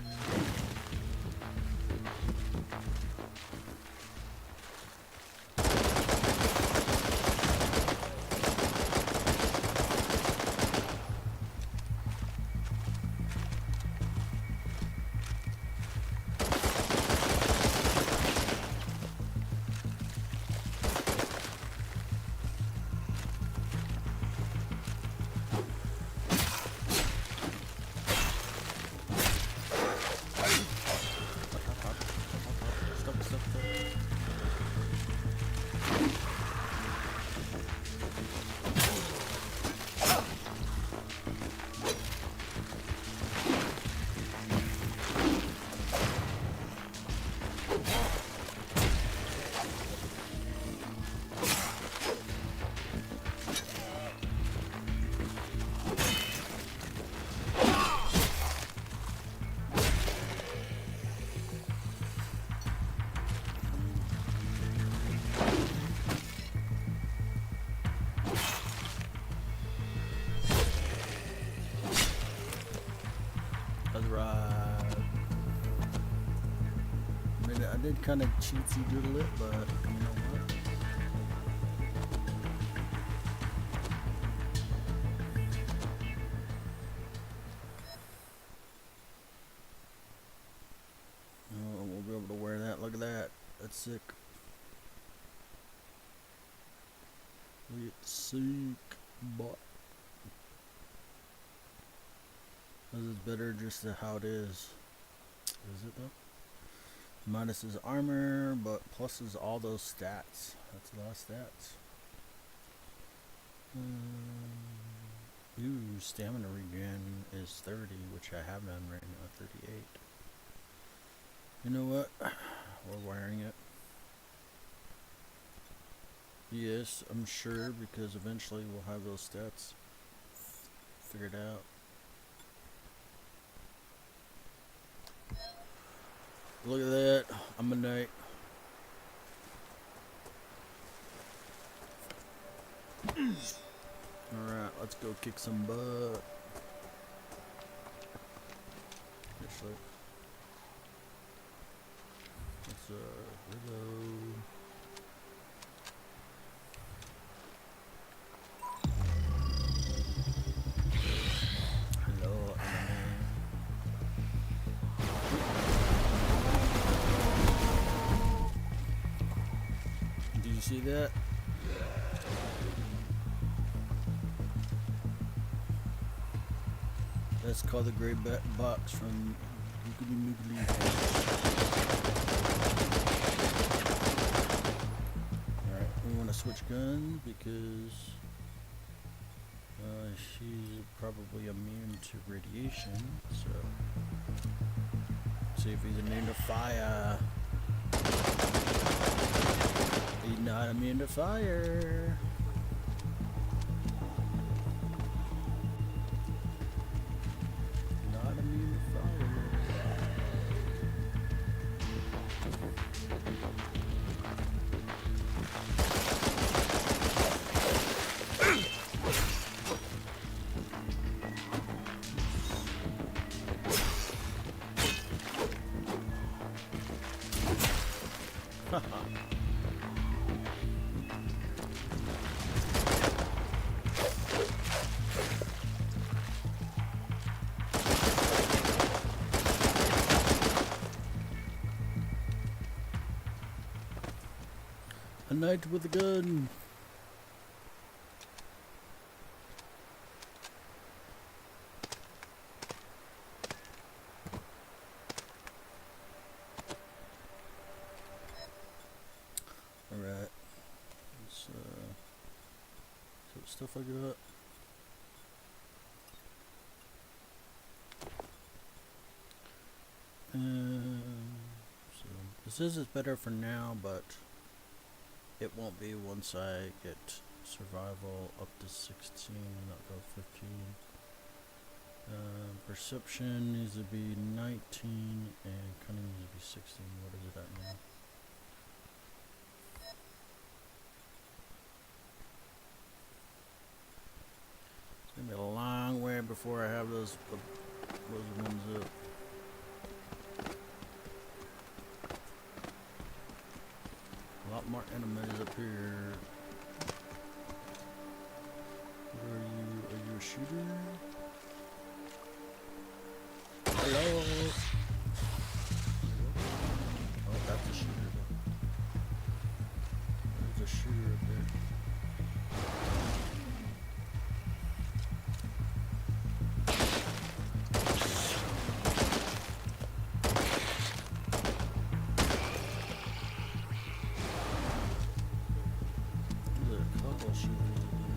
I mean, I did kind of cheatsy doodle it, but you know what? Oh, we'll be able to wear that. Look at that. That's sick. It's sick, but this is better just to how it is. Is it though? Minus his armor, but plus is all those stats. That's a lot of stats. Ooh, stamina regen is 30, which I have none right now, 38. You know what? We're wearing it. Yes, I'm sure, because eventually we'll have those stats figured out. Look at that. I'm a knight. Alright, let's go kick some butt. Actually, let's reload. Hello, enemy. Did you see that? That's called the gray box from Googly Moogly. Alright, we want to switch guns because she's probably immune to radiation. So, see if he's immune to fire. He's not immune to fire. Not immune to fire. A knight with a gun. Alright. Let's see what stuff I got. So this is better for now, but it won't be once I get survival up to 16, not go 15. Perception needs to be 19 and cunning needs to be 16. What is it at now? It's gonna be a long way before I have those ones up. A lot more enemies up here. What are you? Are you a shooter? Hello? Oh, that's a shooter though. There's a shooter up there. There's a couple shooters up there.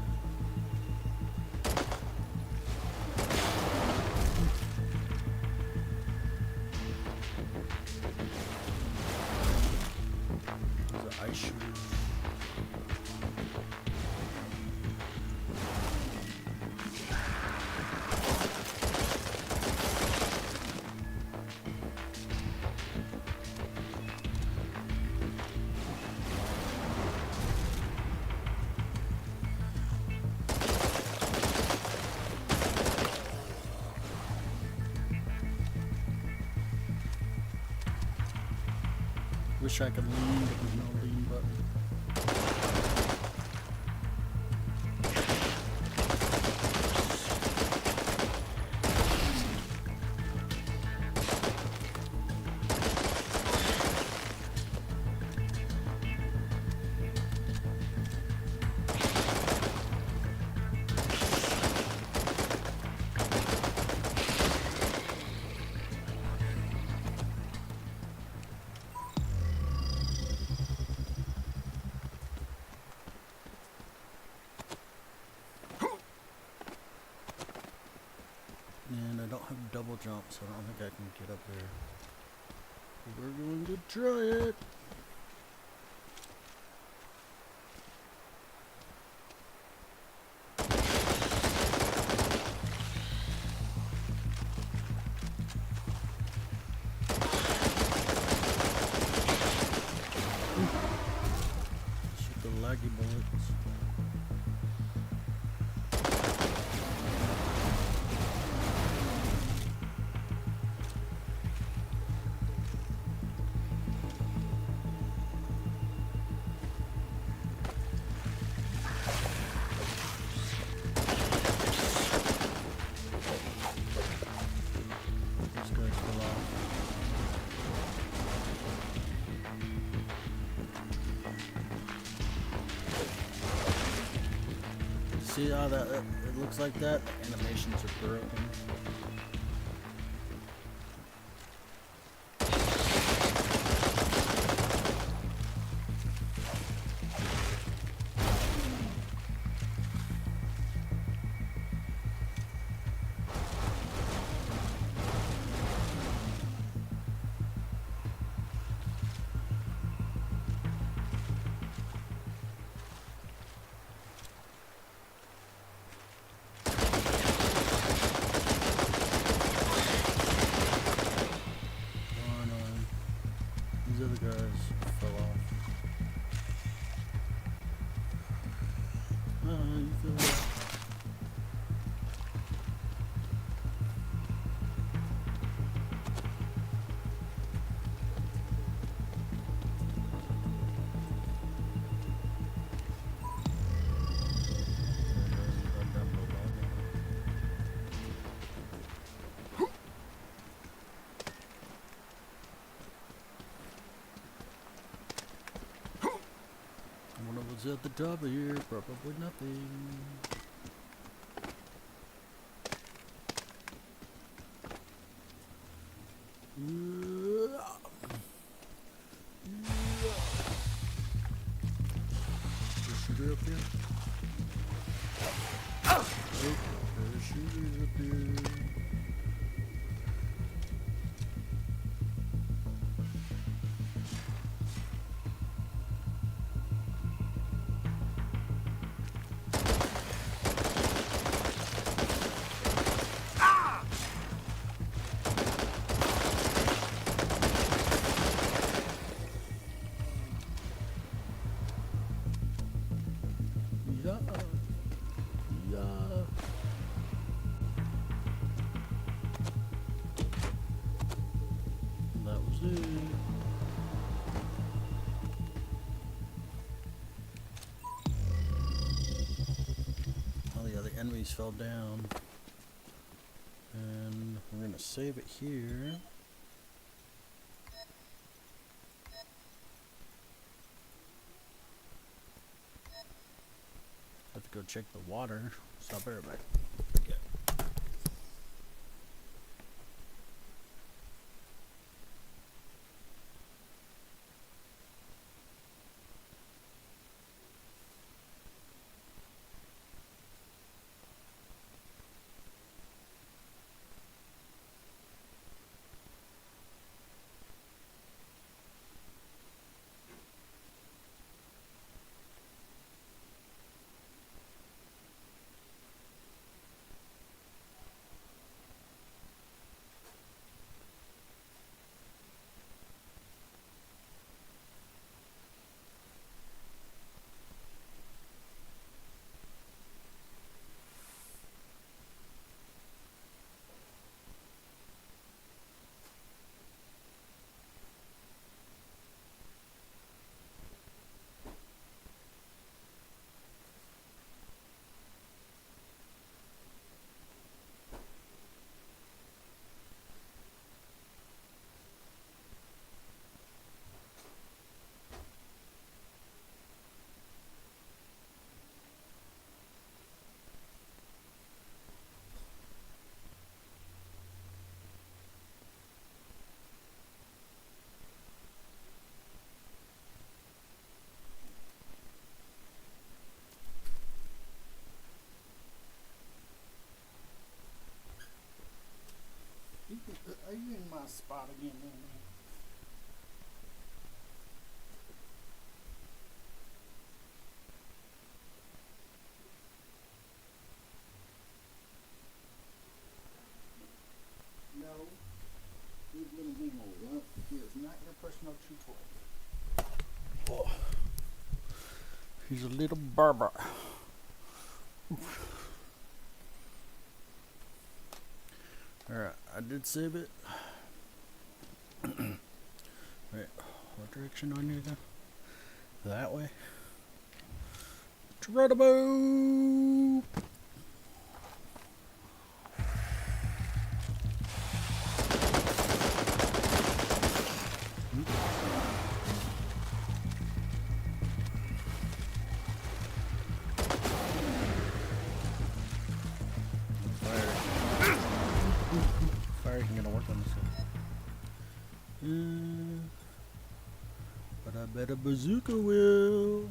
There's an ice shooter. Wish I could lean, but there's no lean button. And I don't have double jump, so I don't think I can get up there. But we're going to try it. fraggy bullets. These guys fell off. See how that it looks like that? The animations are broken. Oh no, these other guys fell off. You fell off. I wonder what's at the top of here. Probably nothing. Is there a shooter up here? Oh, there's shooters up here. Yeah. Yeah. That was it. All the other enemies fell down. And we're gonna save it here. Have to go check the water. Stop everybody. Yeah. Are you in my spot again, man? No. He's little Wingle. He is not your personal tutor. Oh. He's a little barber. Alright, I did save it. Wait, what direction do I need to go? That way? Chernobylite! Fire isn't gonna work on this one. But I bet a bazooka will.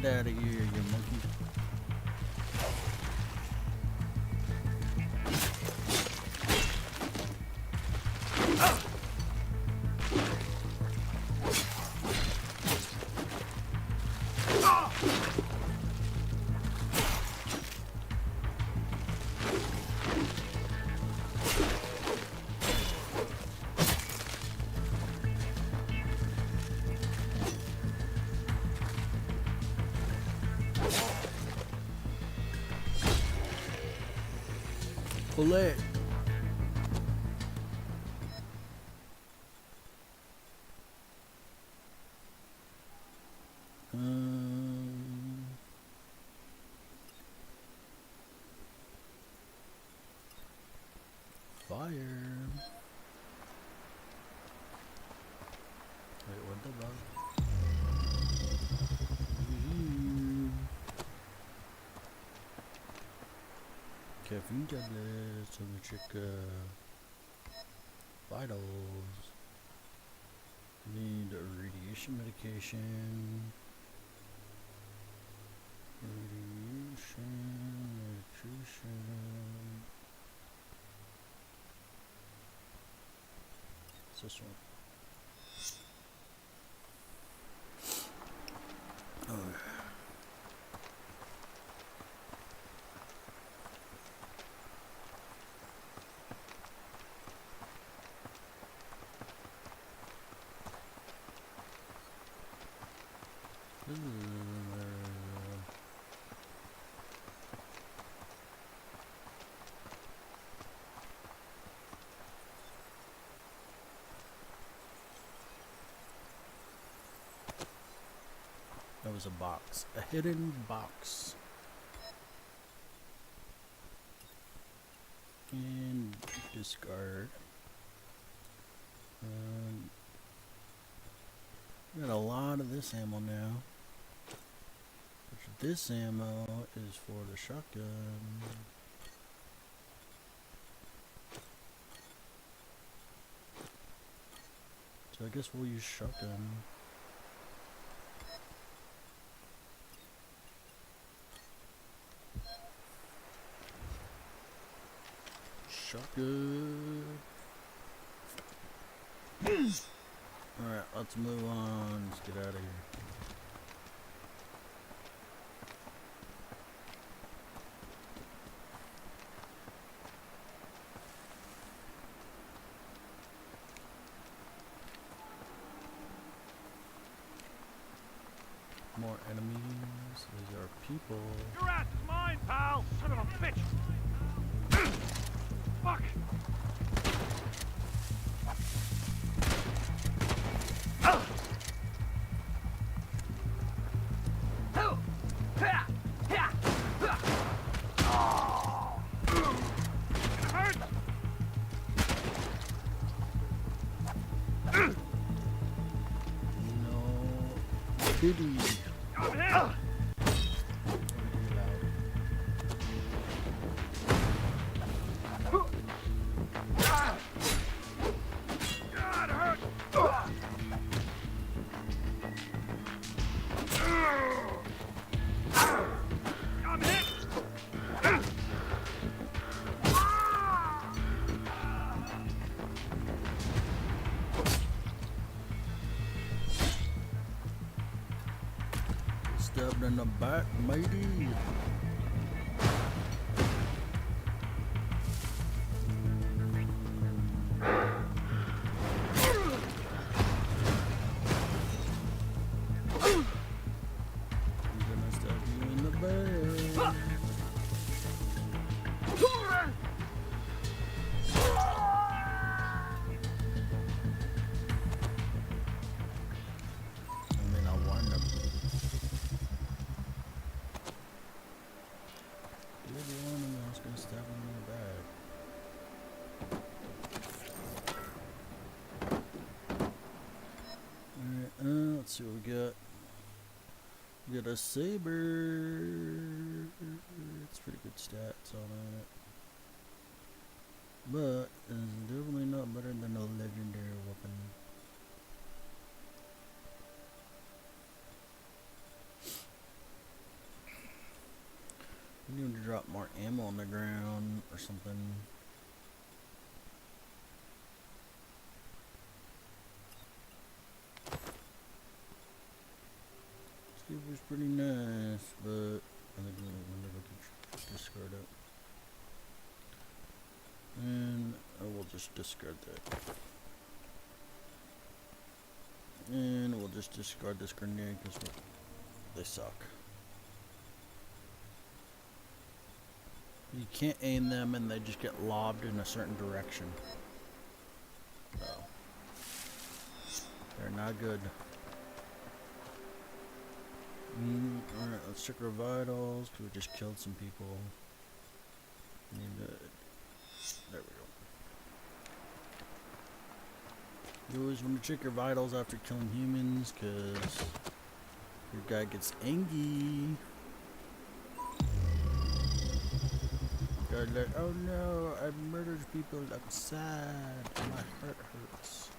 Get out of here, you monkey. Pull it. Fire. Wait, what the fuck? Caffeine tablets, let me check vitals. Need a radiation medication. Radiation, nutrition. What's this one? Oh. That was a box, a hidden box. And discard. Got a lot of this ammo now. Which this ammo is for the shotgun. So I guess we'll use shotgun. Shotgun. Alright, let's move on. Let's get out of here. More enemies. These are people. Your ass is mine, pal! Son of a bitch! Fuck! Diddy. Come here! God, hurt! stabbed in the back, matey. I'm gonna stab you in the back. I mean, I wind up. You're the one I was gonna stab him in the back. Alright, let's see what we got. We got a saber. It's pretty good stats on it. But it's definitely not better than a legendary weapon. We need to drop more ammo on the ground or something. Saber's pretty nice, but I think we'll never discard it. And I will just discard that. And we'll just discard this grenade because they suck. You can't aim them and they just get lobbed in a certain direction. So they're not good. Alright, let's check our vitals because we just killed some people. Need to, there we go. You always want to check your vitals after killing humans because your guy gets angry. They're like, oh no, I murdered people, I'm sad, my heart hurts.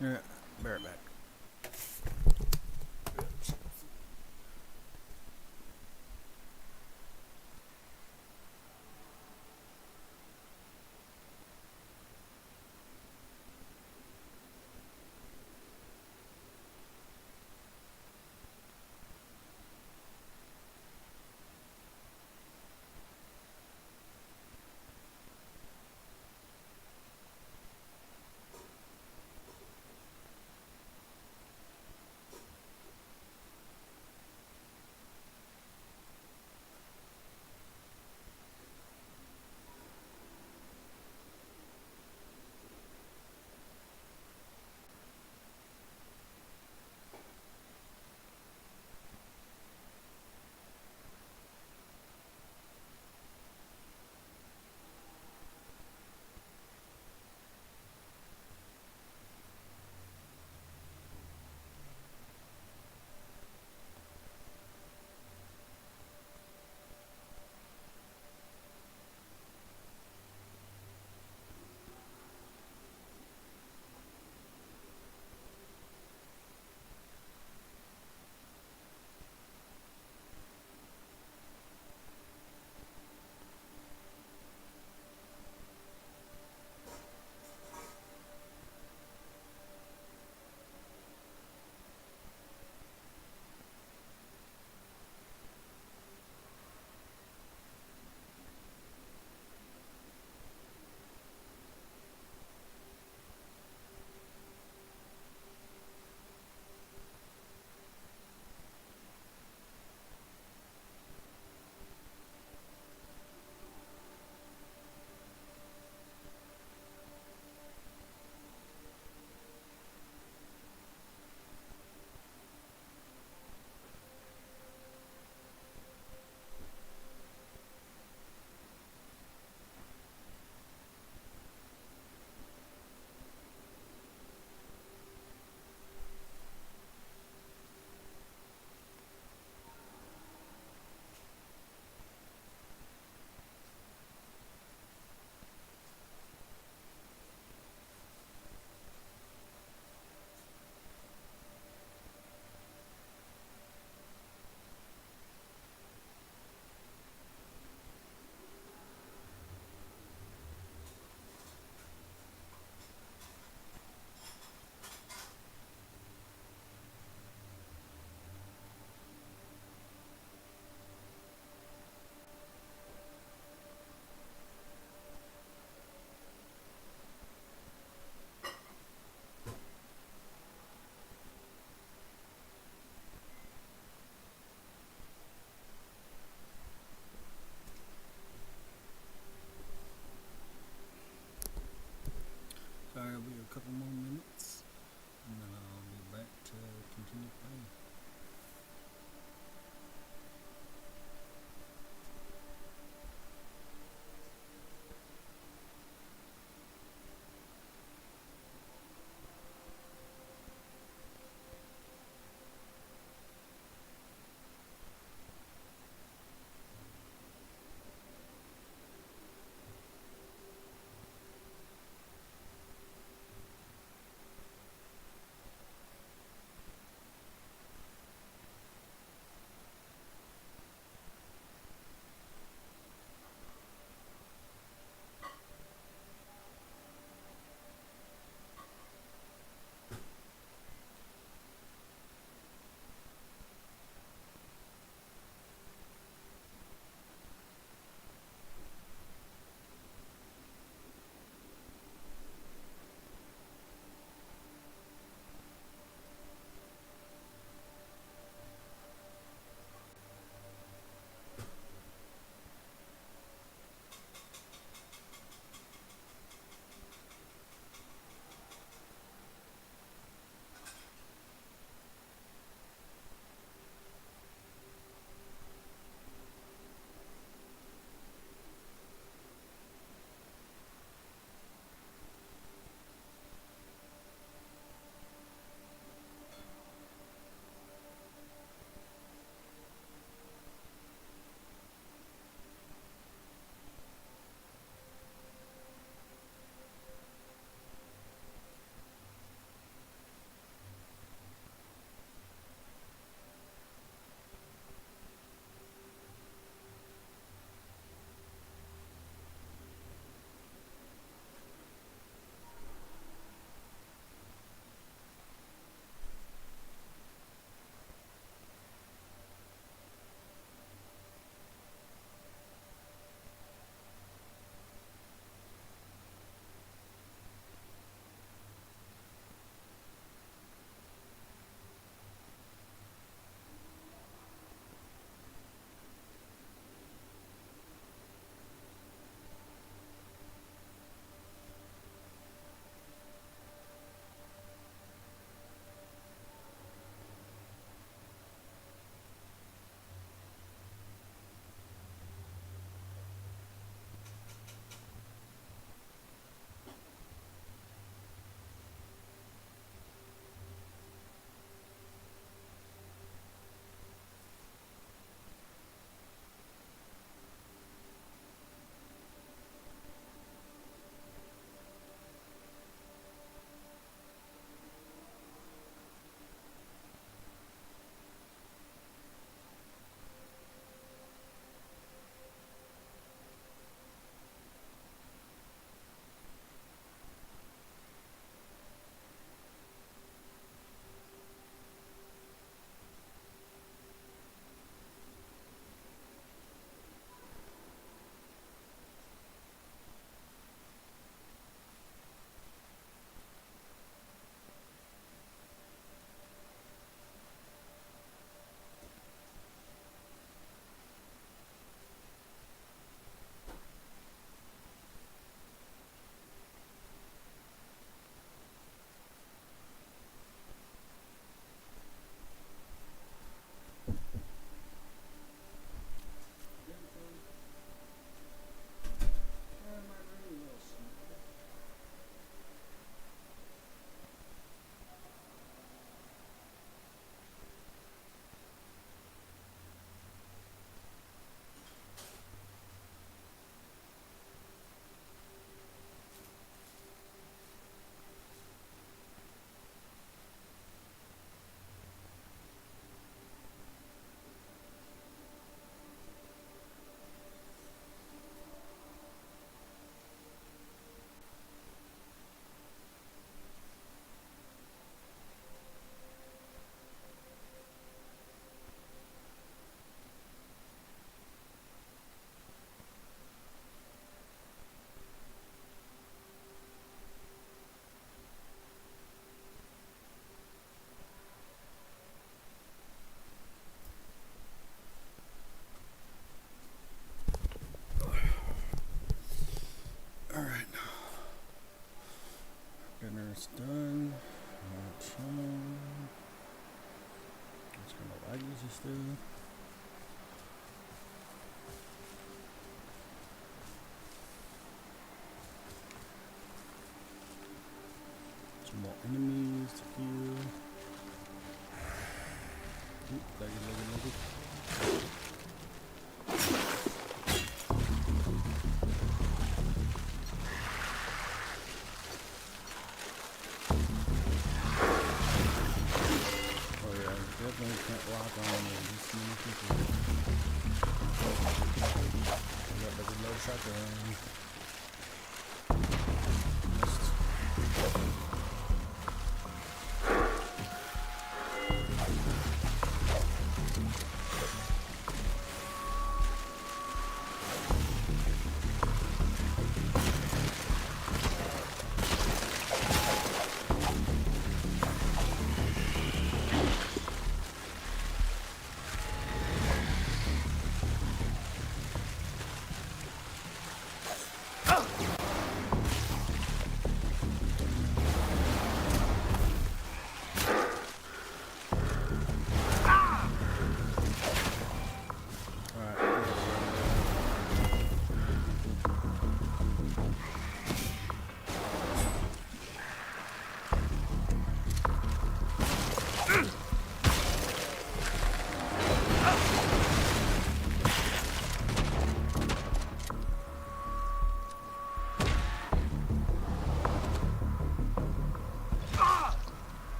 Alright, bear it back. That's done. That's kind of laggy still. Some more enemies to kill. Oop, laggy. Definitely can't lock on with this many people. I got the reload shotgun. Missed.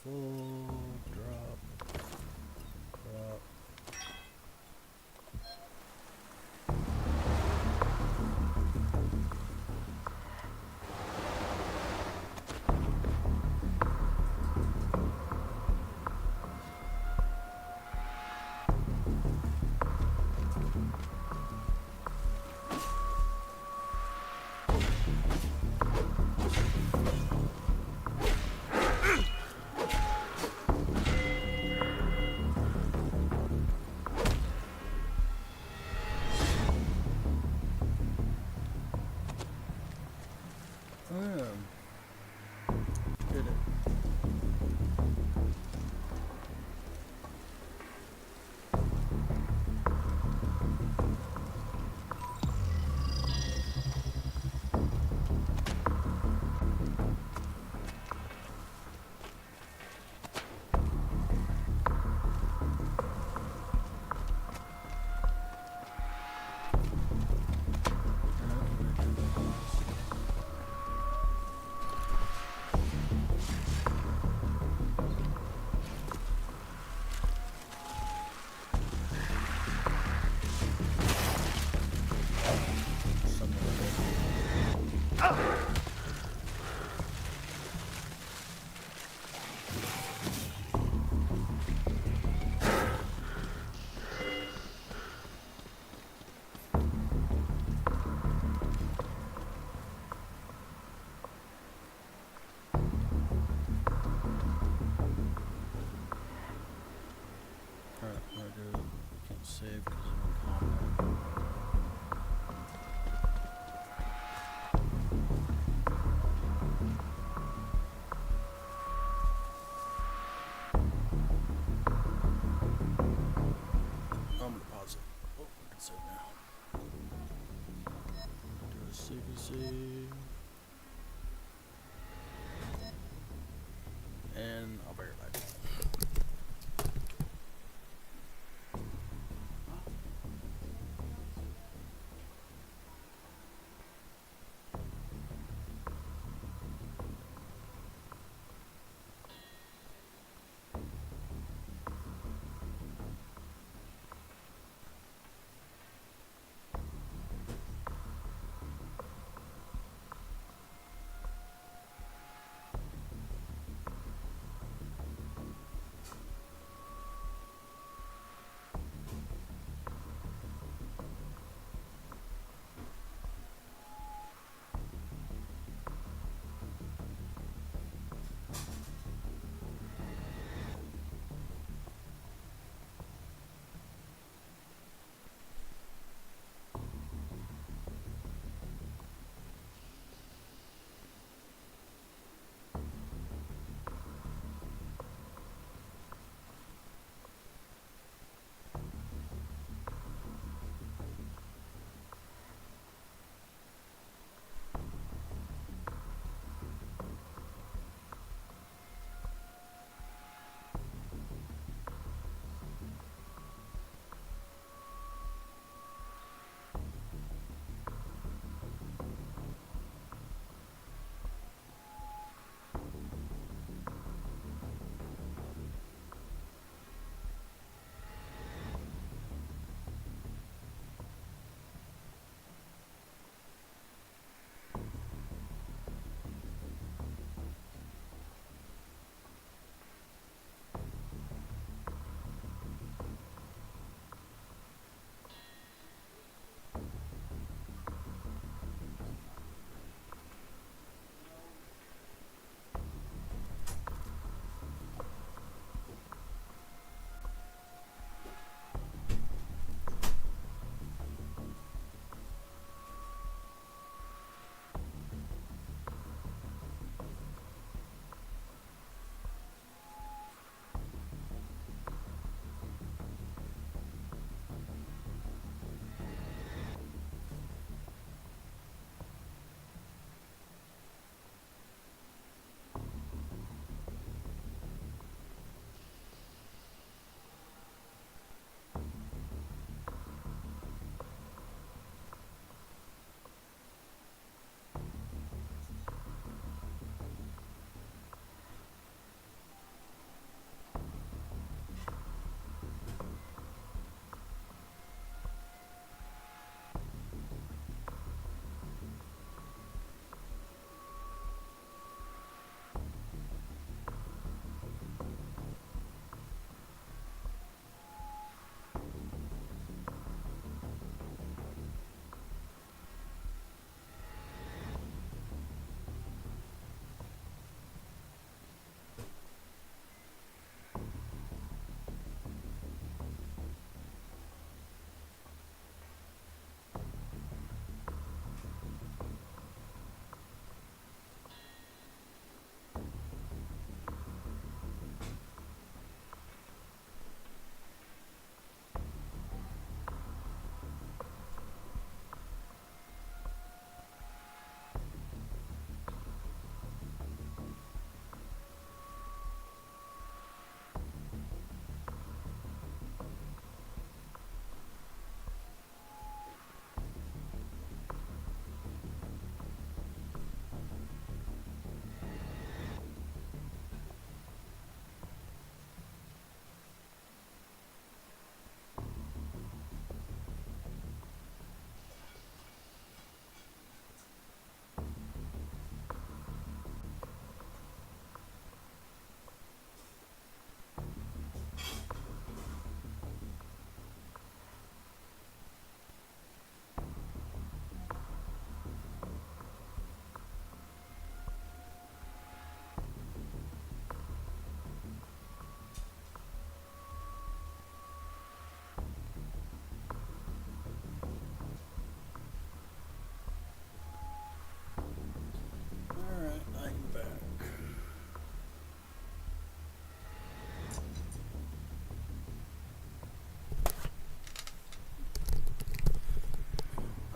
Full drop. Did it. Save because I'm in combat. I'm gonna pause it. Oh, I can save now. Do a save. And I'll be right back.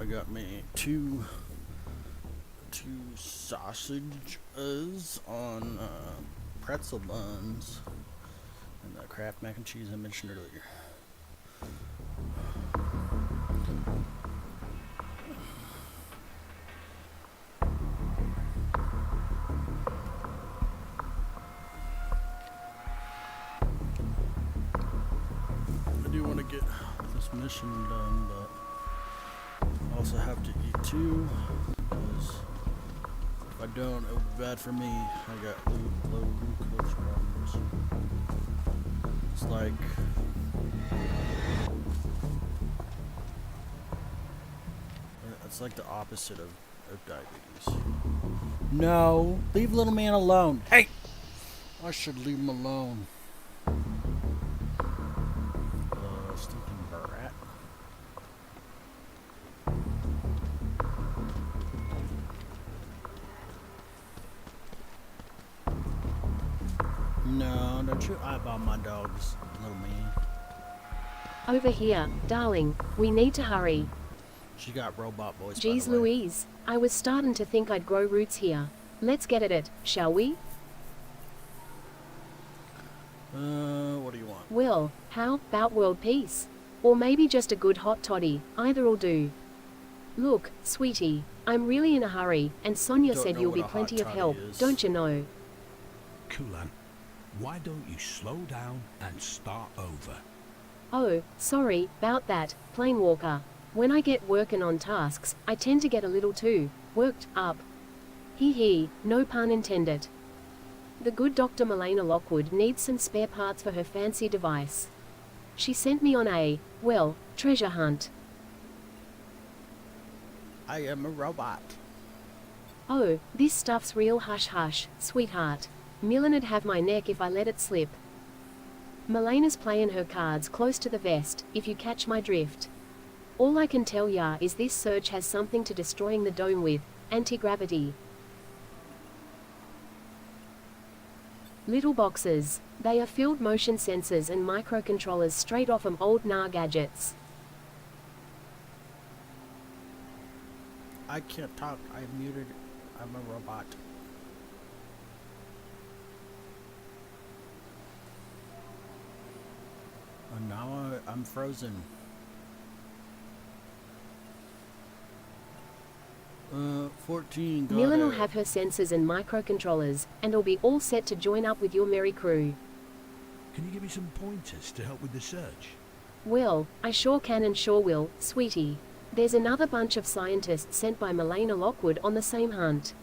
got me two sausages on pretzel buns and the Kraft mac and cheese I mentioned earlier. I do want to get this mission done, but I also have to eat too, because if I don't, it would be bad for me. I got low glucose problems. It's like the opposite of diabetes. No, leave little man alone. Hey, I should leave him alone. Stinking brat. No, don't you eyeball my dogs, little man. Over here, darling. We need to hurry. She got robot voice. Geez by the way. Louise, I was starting to think I'd grow roots here. Let's get at it, shall we? What do you want? Well, how about world peace? Or maybe just a good hot toddy, either'll do. Look, sweetie, I'm really in a hurry, and Sonia Don't said know you'll what be a hot plenty of toddy help, is. don't you know? Kulan, why don't you slow down and start over? Oh, sorry, about that, Plane Walker. When I get working on tasks, I tend to get a little too worked up. Hee, no pun intended. The good Dr. Milena Lockwood needs some spare parts for her fancy device. She sent me on a, well, treasure hunt. I am a robot. Oh, this stuff's real hush-hush, sweetheart. Millen'd have my neck if I let it slip. Milena's playing her cards close to the vest, if you catch my drift. All I can tell ya is this search has something to destroying the dome with, anti-gravity. Little boxes. They are filled motion sensors and microcontrollers straight off old NAR gadgets. I can't talk. I'm muted. I'm a robot. And now I'm frozen. 14. Got Millen will it. have her sensors and microcontrollers, and will be all set to join up with your merry crew. Can you give me some pointers to help with the search? Well, I sure can and sure will, sweetie. There's another bunch of scientists sent by Milena Lockwood on the same hunt.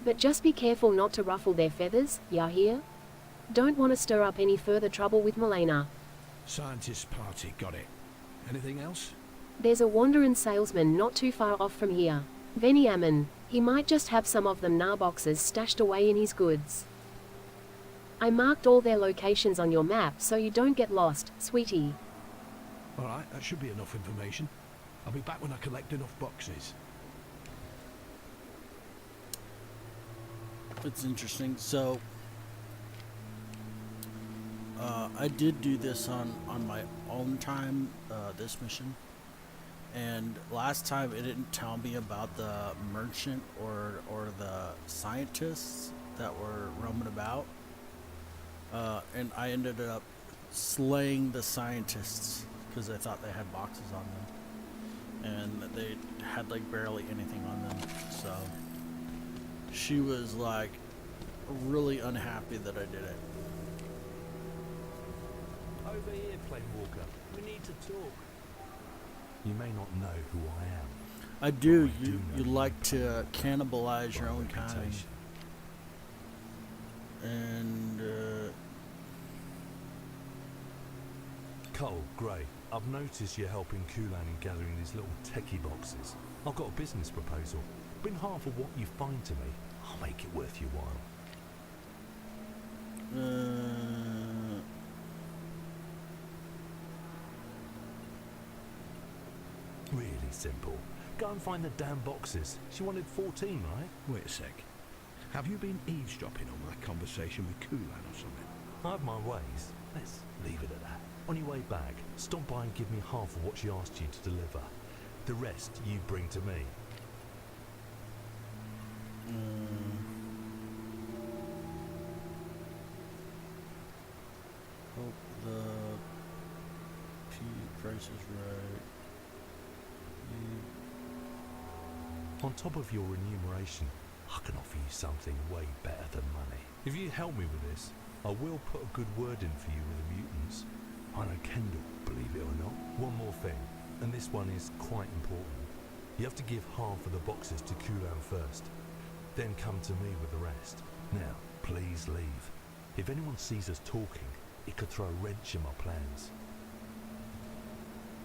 But just be careful not to ruffle their feathers, ya hear? Don't want to stir up any further trouble with Milena. Scientist party, got it. Anything else? There's a wandering salesman not too far off from here. Venny Ammon. He might just have some of them NAR boxes stashed away in his goods. I marked all their locations on your map so you don't get lost, sweetie. Alright, that should be enough information. I'll be back when I collect enough boxes. It's interesting. So, I did do this on my own time, this mission. And last time it didn't tell me about the merchant or the scientists that were roaming about. And I ended up slaying the scientists because I thought they had boxes on them. And they had like barely anything on them. So she was like really unhappy that I did it. Over here, Plane Walker. We need to talk. You may not know who I am. I do. I do You know like you to cannibalize your by own kind. reputation. And Cole, Gray, I've noticed you're helping Kulan in gathering these little techie boxes. I've got a business proposal. Bring half of what you find to me. I'll make it worth your while. Really simple. Go and find the damn boxes. She wanted 14, right? Wait a sec. Have you been eavesdropping on my conversation with Kulan or something? I have my ways. Let's leave it at that. On your way back, stop by and give me half of what she asked you to deliver. The rest you bring to me. Hope the price is right. On top of your remuneration, I can offer you something way better than money. If you help me with this, I will put a good word in for you with the mutants. I know Kendall, believe it or not. One more thing, and this one is quite important. You have to give half of the boxes to Kulan first, then come to me with the rest. Now, please leave. If anyone sees us talking, it could throw a wrench in my plans.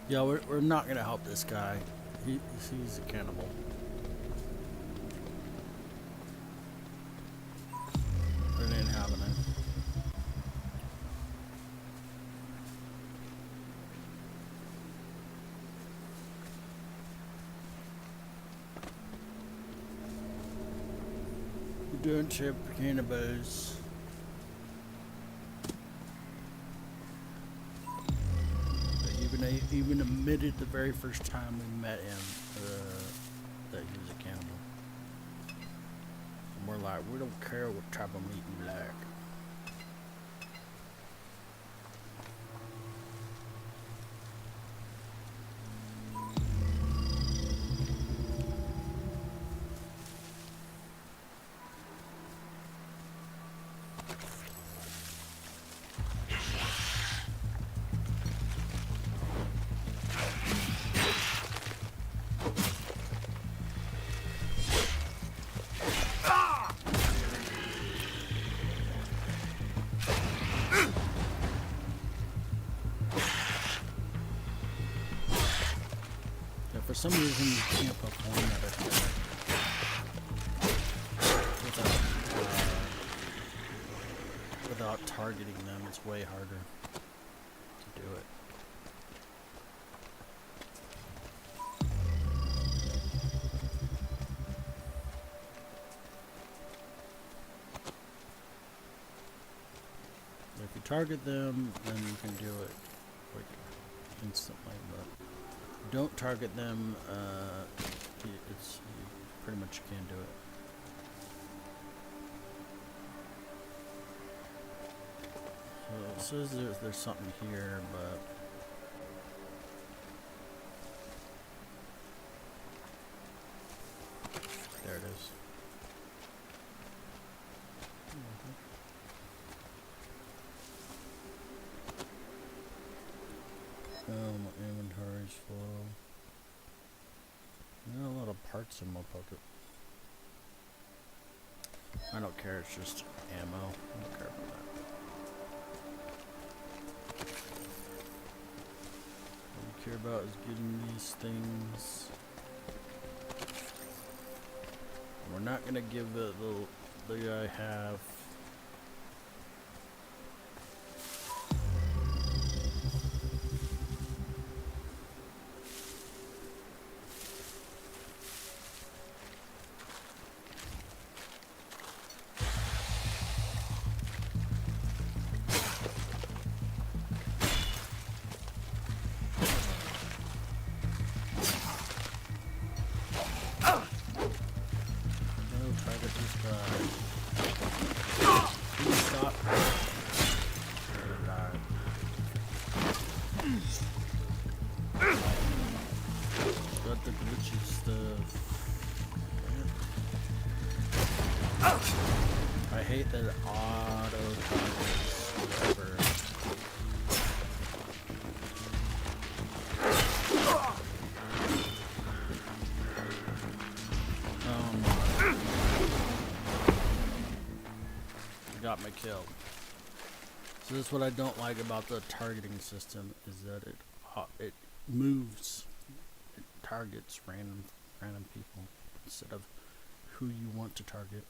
Yeah, we're not gonna help this guy. He's a cannibal. It ain't happening. Don't ship cannibals. Even admitted the very first time we met him that he was a cannibal. And we're like, we don't care what type of meat you like. For some reason, you can't perform that attack without targeting them. It's way harder to do it. If you target them, then you can do it like instantly, but don't target them, you pretty much can't do it. So it says there's something here, but there it is. My inventory's full. There are a lot of parts in my pocket. I don't care, it's just ammo. I don't care about that. All I care about is getting these things. We're not gonna give the guy half. I hate that it auto targets whatever. Got me killed. So this is what I don't like about the targeting system, is that it moves, it targets random people instead of who you want to target.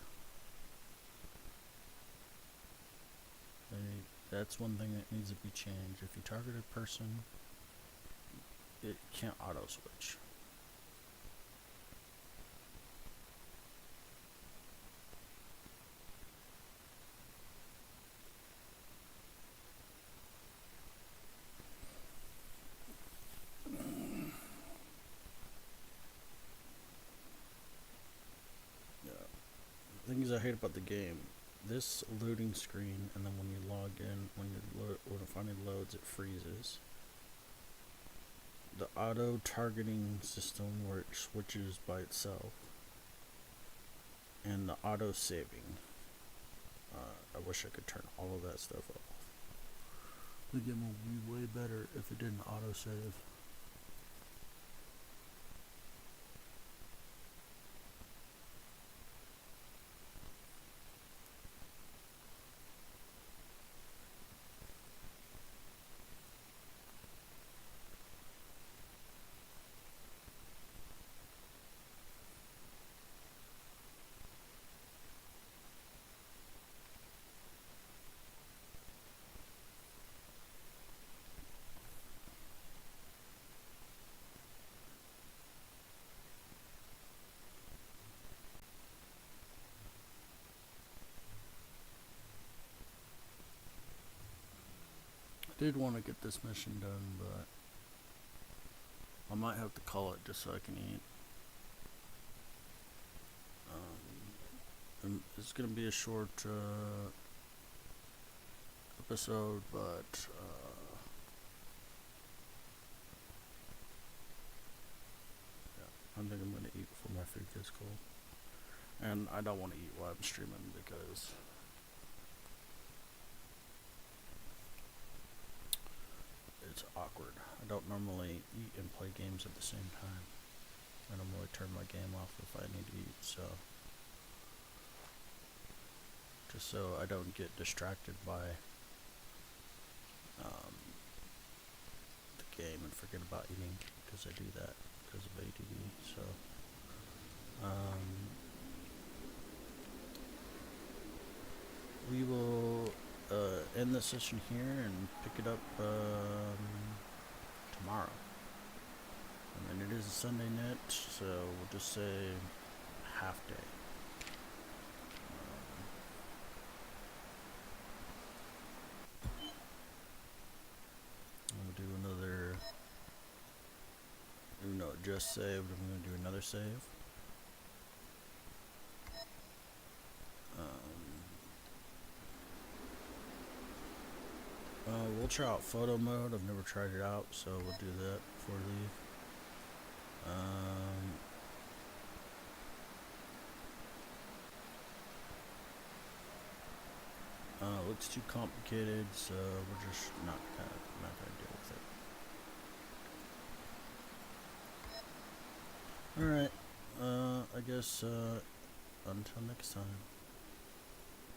That's one thing that needs to be changed. If you target a person, it can't auto switch. hate about the game. This loading screen, and then when you log in, when it finally loads, it freezes. The auto targeting system where it switches by itself, and the auto saving. I wish I could turn all of that stuff off. The game would be way better if it didn't auto save. I did want to get this mission done, but I might have to call it just so I can eat. And it's gonna be a short episode, but yeah, I think I'm gonna eat before my food gets cold. And I don't want to eat while I'm streaming because it's awkward. I don't normally eat and play games at the same time. I normally turn my game off if I need to eat, so just so I don't get distracted by the game and forget about eating, because I do that because of ADD. So we will end the session here and pick it up tomorrow. And then it is a Sunday night, so we'll just say half day. We'll do another, even though it just saved, I'm going to do another save. We'll try out photo mode. I've never tried it out, so we'll do that before we leave. Looks too complicated, so we're just not gonna deal with it. Alright, I guess until next time.